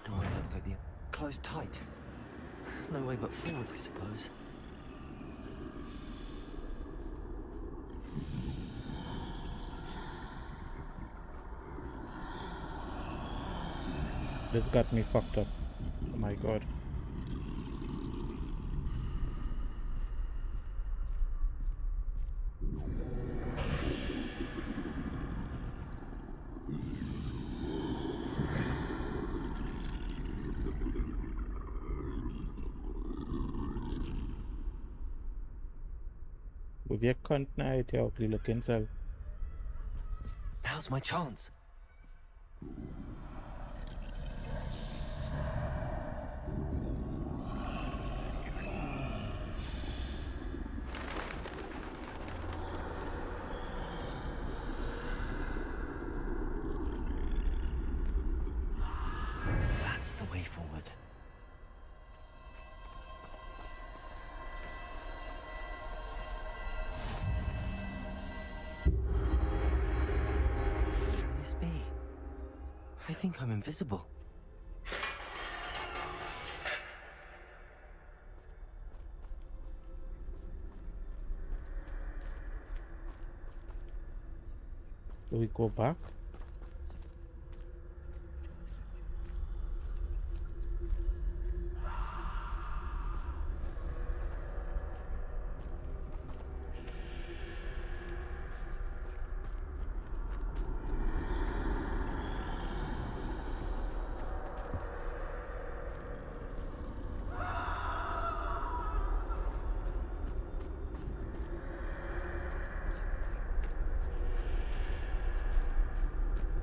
doorway looks like the closed tight. No way but forward, I suppose. This got me fucked up. Oh my god. With your cunt night, you're ugly looking self. Now's my chance. That's the way forward. Can this be? I think I'm invisible. Do we go back?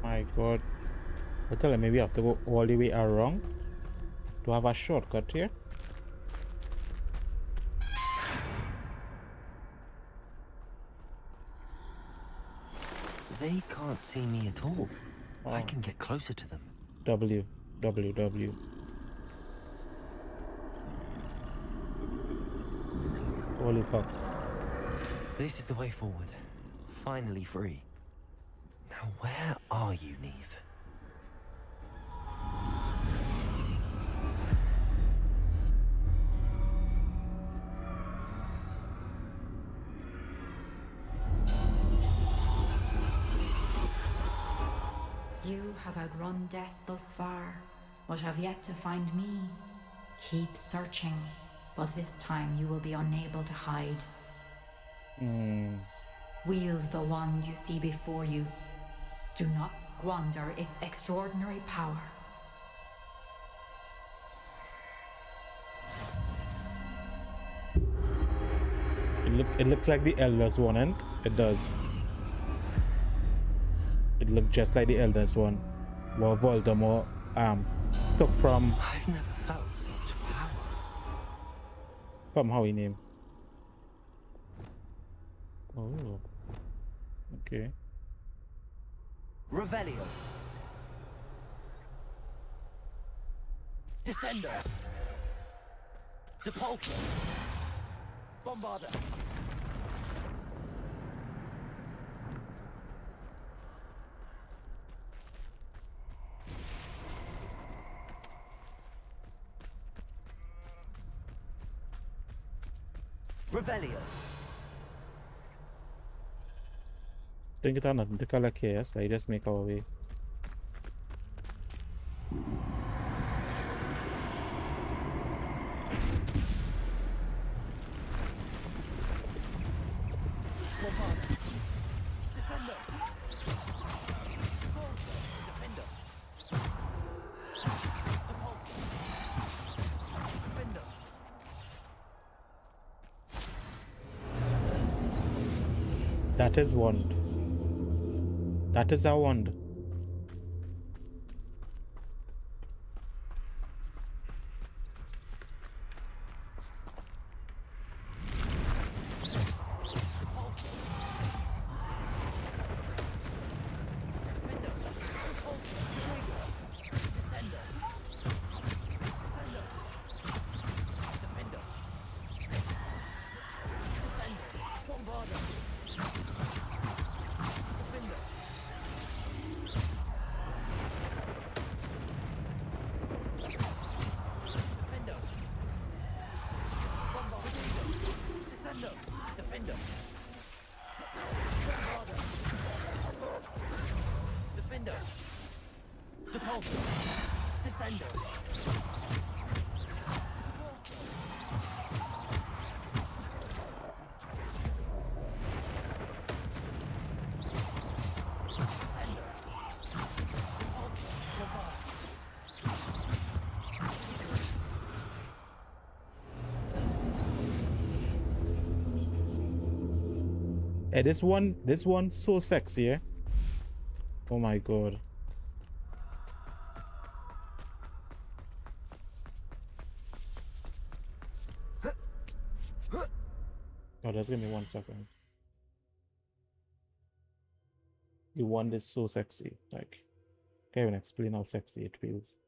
My god. I tell him maybe I have to go all the way around to have a shortcut here. They can't see me at all. I can get closer to them. W. Holy fuck. This is the way forward. Finally free. Now where are you, Neve? You have outrun death thus far, but have yet to find me. Keep searching, but this time you will be unable to hide. Wield the wand you see before you. Do not squander its extraordinary power. It looks like the Elder's one, and it does. It looked just like the Elder's one, where Voldemort took from. I've never felt such power. From how he named. Oh. Okay. Revelio. Descender. Depulsor. Bombarder. Revelio. Think it or nothing to collect here, so I just make our way. That is wand. That is our wand. Hey, this one's so sexy, eh? Oh my god. Oh, just give me 1 second. The one is so sexy. Like, can't even explain how sexy it feels.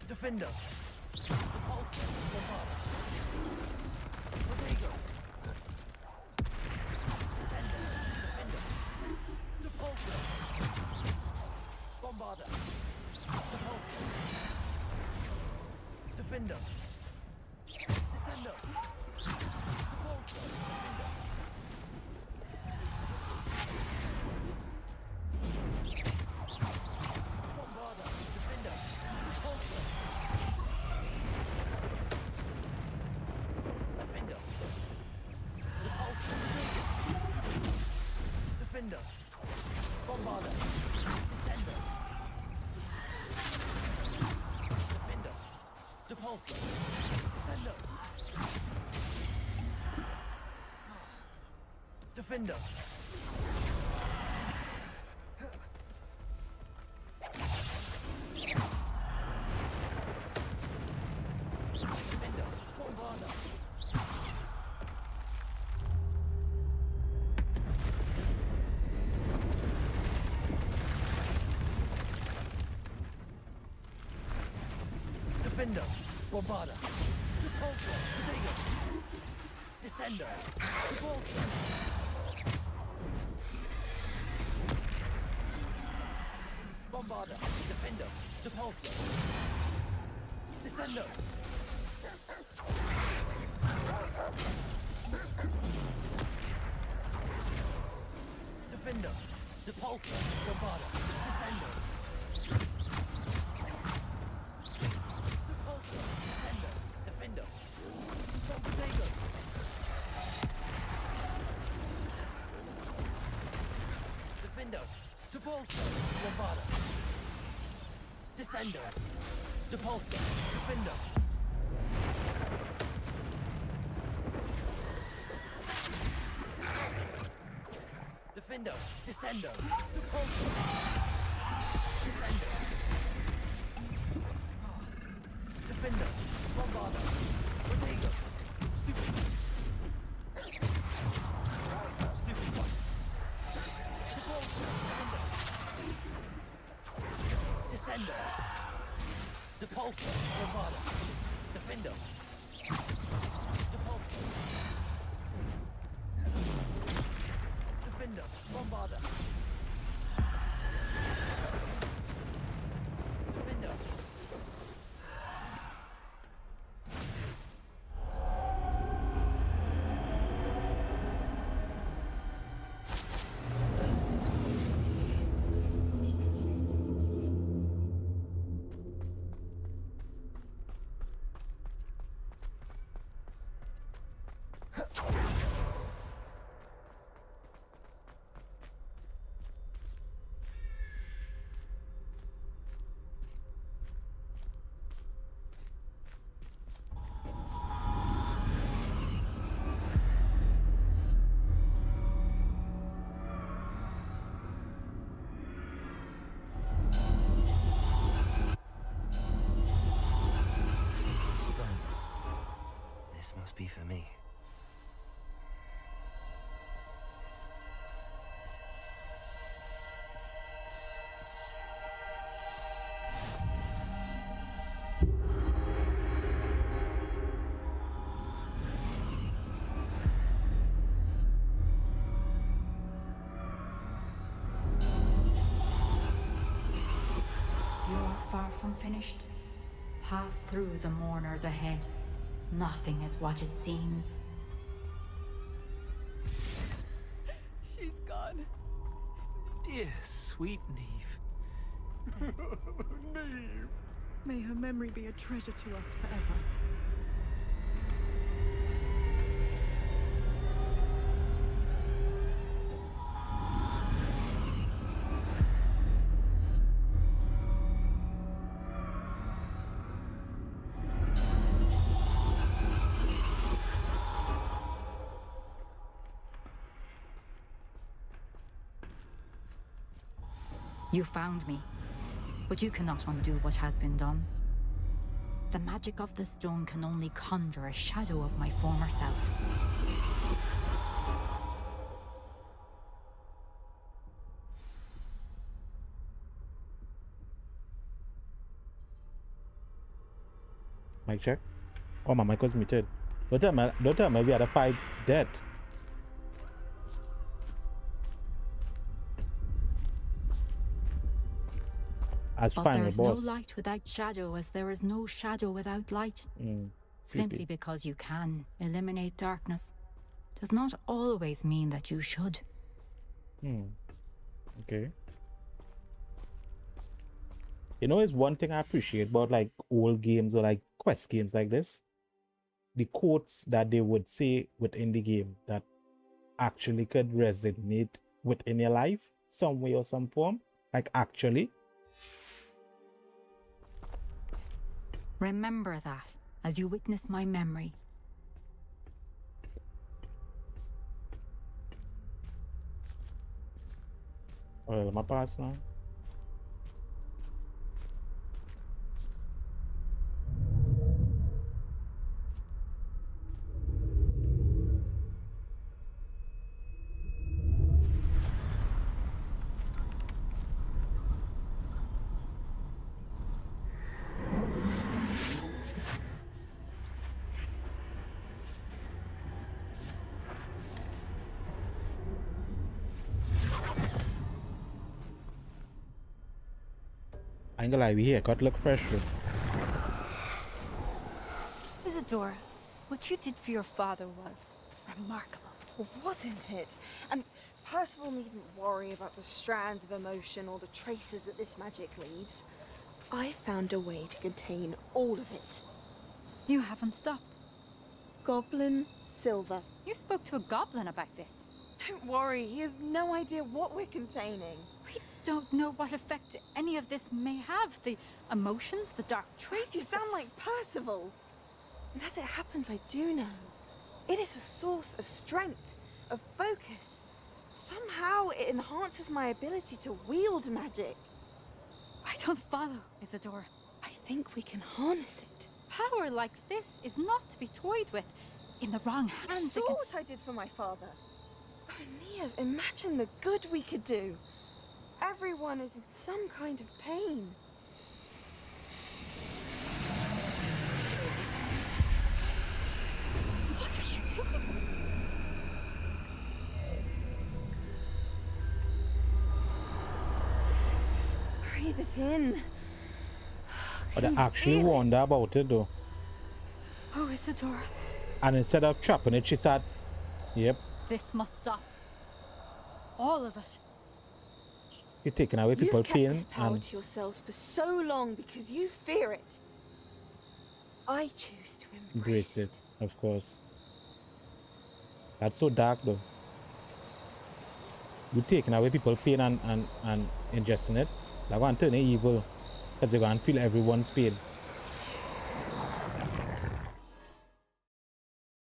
Defender. Protego. Descender. Defender. Depulsor. Bombarder. Depulsor. Defender. Descender. Depulsor. Defender. Bombarder. Defender. Defender. Defender. Bombarda. Repulsor. Potato. Descender. Repulsor. Bombarda. Defender. Repulsor. Descender. Defender. Repulsor. Bombarda. Descender. Descender. Defender. Potato. Defender. Depulsor. Bombarda. Descender. Depulsor. Defender. Defender. Descender. Depulsor. Descender. Defender. Bombarda. Potato. Stupid. Stupid. Depulsor. Defender. Descender. Depulsor. Bombarda. Defender. Depulsor. Defender. Bombarda. Defender. This must be for me. You're far from finished. Pass through the mourners ahead. Nothing is what it seems. She's gone. Dear sweet Neve. Neve. May her memory be a treasure to us forever. You found me, but you cannot undo what has been done. The magic of the stone can only conjure a shadow of my former self. Mic check. Oh, my mic was muted. Don't tell me we had a fight dead. As But final there's boss. no light without shadow, as there is no shadow without light. Simply because you can eliminate darkness does not always mean that you should. Okay. You know, it's one thing I appreciate about like old games or like quest games like this. The quotes that they would say within the game that actually could resonate within your life some way or some form. Like actually. Remember that as you witness my memory. Well, my pass now. I ain't gonna lie, we here got look fresh though. Isadora, what you did for your father was remarkable. Well, wasn't it? And Percival needn't worry about the strands of emotion or the traces that this magic leaves. I found a way to contain all of it. You haven't stopped. Goblin silver. You spoke to a goblin about this. Don't worry, he has no idea what we're containing. We don't know what effect any of this may have. The emotions, the dark traits. You sound like Percival. And as it happens, I do know. It is a source of strength, of focus. Somehow it enhances my ability to wield magic. I don't follow, Isadora. I think we can harness it. Power like this is not to be toyed with. In the wrong hands. You saw what I did for my father. Oh, Neve, imagine the good we could do. Everyone is in some kind of pain. What are you doing? Breathe it in. But I actually wonder about it though. Oh, Isadora. And instead of trapping it, she said, yep. This must stop. All of it. You're taking away people's You've kept pain this power and to yourselves for so long because you fear it. I choose to embrace it, of course. That's so dark though. You're taking away people's pain and ingesting it. Like one turn evil. Because you're going to feel everyone's pain.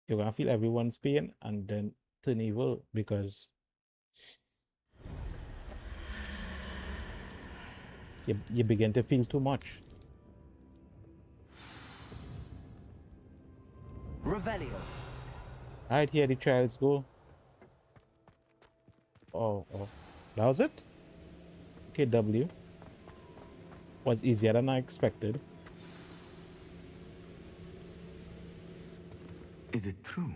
You're going to feel everyone's pain and then turn evil because you begin to feel too much. Revelio. Alright, here the trials go. Oh, that was it? Okay, W. Was easier than I expected. Is it true?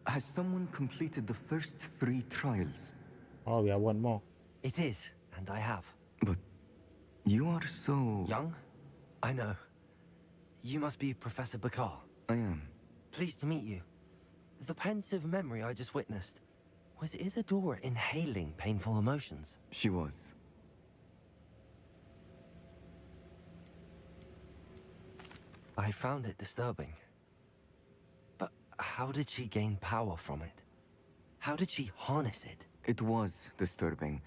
Has someone completed the first 3 trials? Oh, we have one more. It is, and I have. But you are so... Young? I know. You must be Professor Bakar. I am. Pleased to meet you. The pensive memory I just witnessed, was Isadora inhaling painful emotions? She was. I found it disturbing. But how did she gain power from it? How did she harness it? It was disturbing.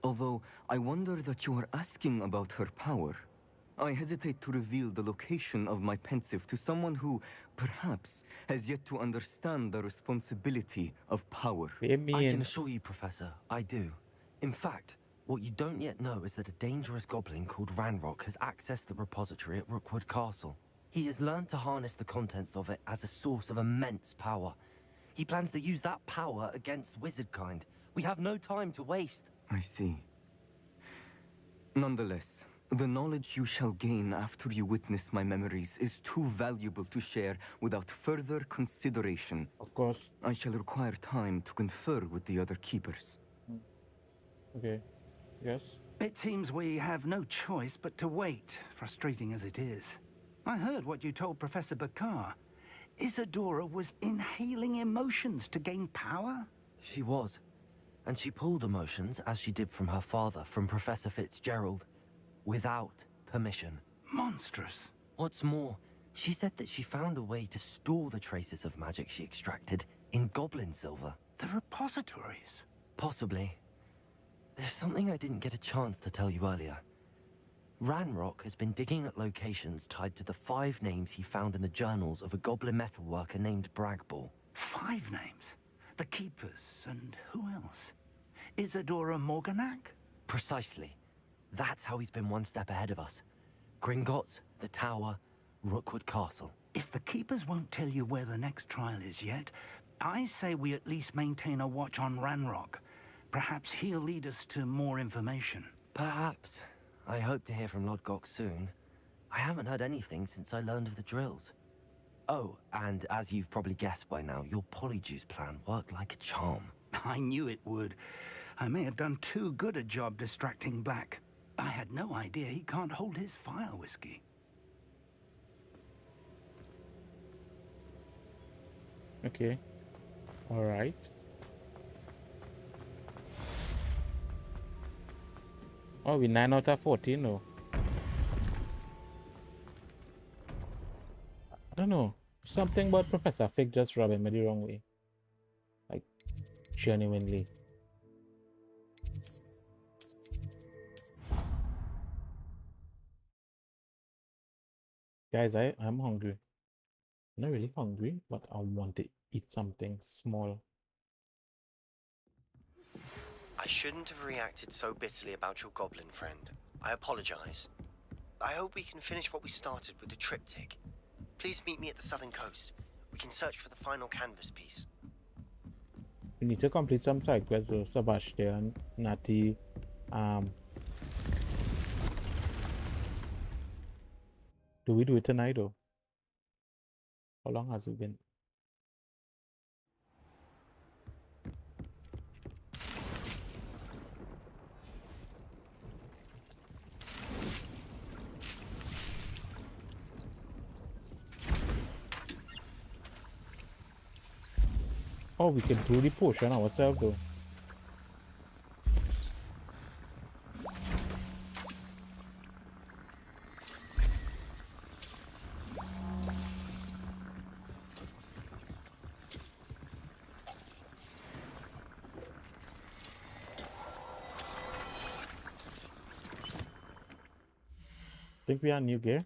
Although, I wonder that you are asking about her power. I hesitate to reveal the location of my pensive to someone who, perhaps, has yet to understand the responsibility of power. I can assure you, Professor, I do. In fact, what you don't yet know is that a dangerous goblin called Ranrock has accessed the repository at Rookwood Castle. He has learned to harness the contents of it as a source of immense power. He plans to use that power against wizardkind. We have no time to waste. I see. Nonetheless, the knowledge you shall gain after you witness my memories is too valuable to share without further consideration. Of course. I shall require time to confer with the other keepers. Okay. Yes? It seems we have no choice but to wait, frustrating as it is. I heard what you told Professor Bakar. Isadora was inhaling emotions to gain power? She was. And she pulled emotions, as she did from her father, from Professor Fitzgerald, without permission. Monstrous. What's more, she said that she found a way to store the traces of magic she extracted in goblin silver. The repositories? Possibly. There's something I didn't get a chance to tell you earlier. Ranrock has been digging at locations tied to the 5 names he found in the journals of a goblin metalworker named Bragball. 5 names? The Keepers, and who else? Isadora Morganac? Precisely. That's how he's been one step ahead of us. Gringotts, the Tower, Rookwood Castle. If the Keepers won't tell you where the next trial is yet, I say we at least maintain a watch on Ranrock. Perhaps he'll lead us to more information. Perhaps. I hope to hear from Lodgok soon. I haven't heard anything since I learned of the drills. Oh, and as you've probably guessed by now, your polyjuice plan worked like a charm. I knew it would. I may have done too good a job distracting Black. I had no idea he can't hold his fire whiskey. Okay. All right. Oh, we 9 out of 14 though. I don't know. Something about Professor Fig just rubbing me the wrong way. Like, genuinely. Guys, I'm hungry. I'm not really hungry, but I want to eat something small. I shouldn't have reacted so bitterly about your goblin friend. I apologize. I hope we can finish what we started with the triptych. Please meet me at the southern coast. We can search for the final canvas piece. We need to complete some side quests though. Sebastian, Natty, do we do it tonight though? How long has it been? Oh, we can brew the potion ourselves though. Think we are new gear.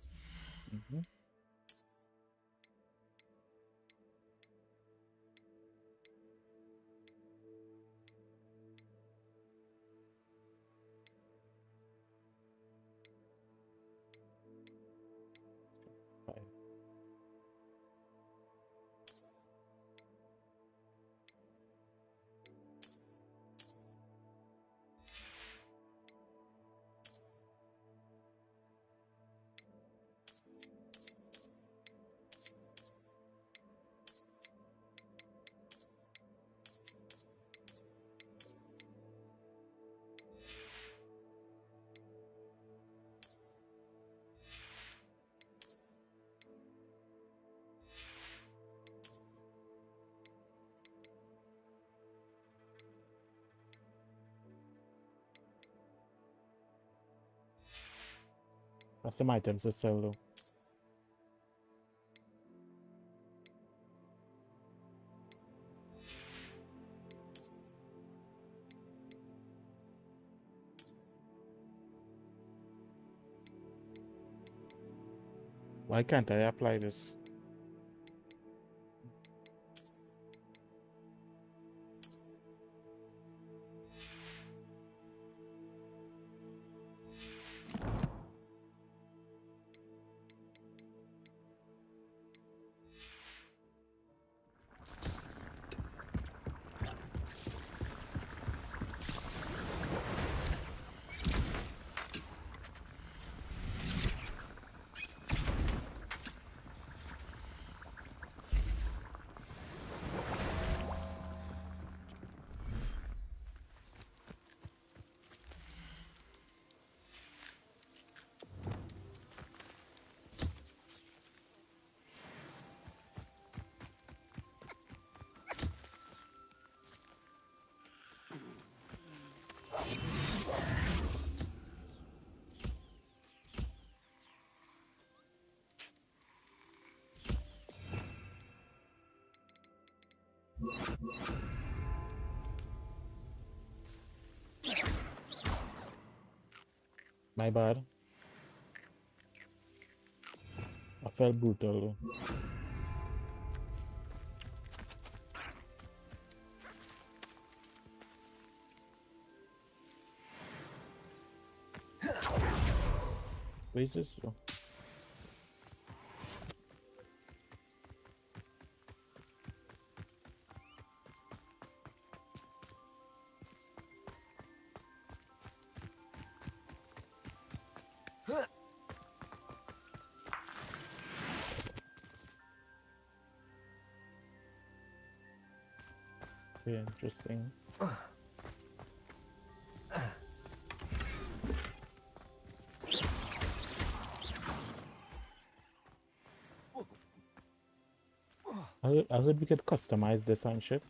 That's some items to sell though. Why can't I apply this? My bad. I felt brutal though. Where is this? Oh. Very interesting. I heard we could customize this and shit.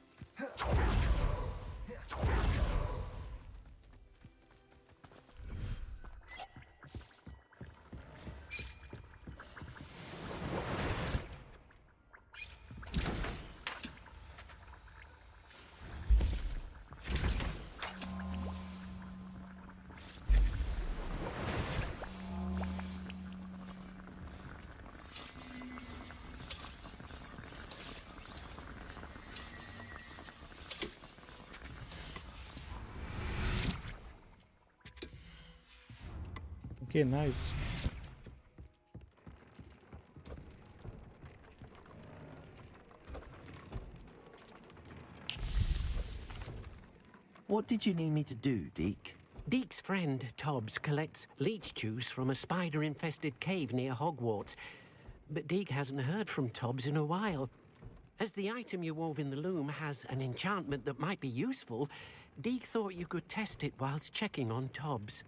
Okay, nice. What did you need me to do, Deke? Deke's friend, Tobbs, collects leech juice from a spider-infested cave near Hogwarts. But Deke hasn't heard from Tobbs in a while. As the item you wove in the loom has an enchantment that might be useful, Deke thought you could test it whilst checking on Tobbs.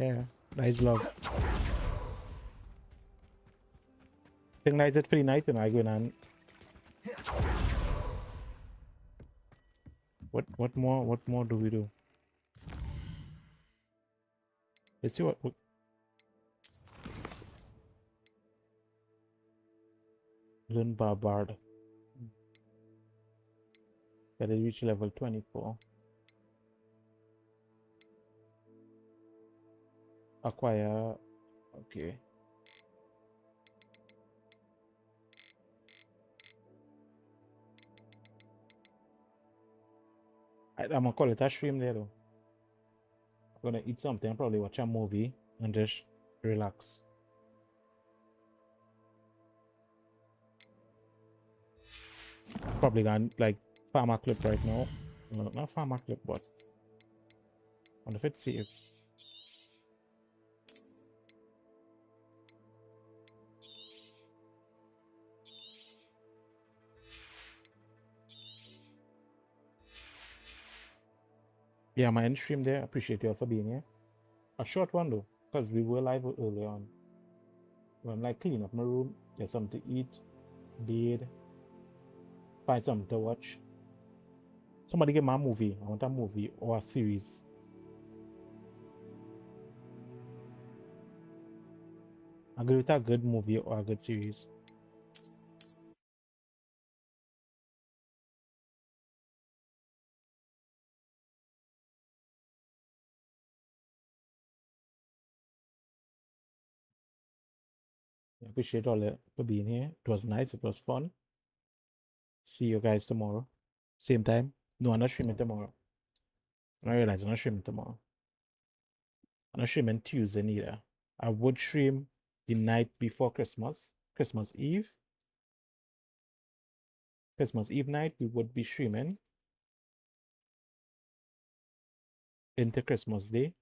Yeah, nice love. I think nice it for the night and I go on. What more do we do? Let's see what learn Barbard. Gotta reach level 24. Acquire. Okay. I'm gonna call it a stream there though. I'm gonna eat something, probably watch a movie and just relax. Probably gonna like farm a clip right now. No, not farm a clip, but I wonder if it's safe. Yeah, my end stream there. Appreciate you all for being here. A short one though, because we were live early on. I'm like clean up my room, get something to eat, bathe, find something to watch. Somebody get my movie. I want a movie or a series. I'll go with a good movie or a good series. I appreciate all for being here. It was nice. It was fun. See you guys tomorrow. Same time. No, I'm not streaming tomorrow. I realize I'm not streaming tomorrow. I'm not streaming Tuesday neither. I would stream the night before Christmas. Christmas Eve. Christmas Eve night, we would be streaming into Christmas Day.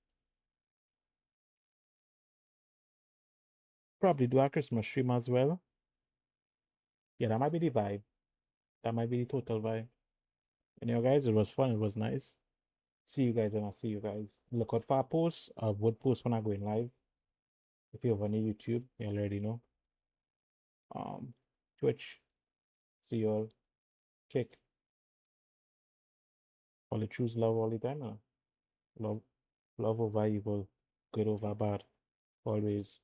Probably do a Christmas stream as well. Yeah, that might be the vibe. That might be the total vibe. And you know, guys, it was fun. It was nice. See you guys when I see you guys. Look out for our posts. I would post when I go in live. If you have any YouTube, you already know. Twitch. See you all. Kick. All you choose love all the time, huh? Love over evil, good over bad. Always.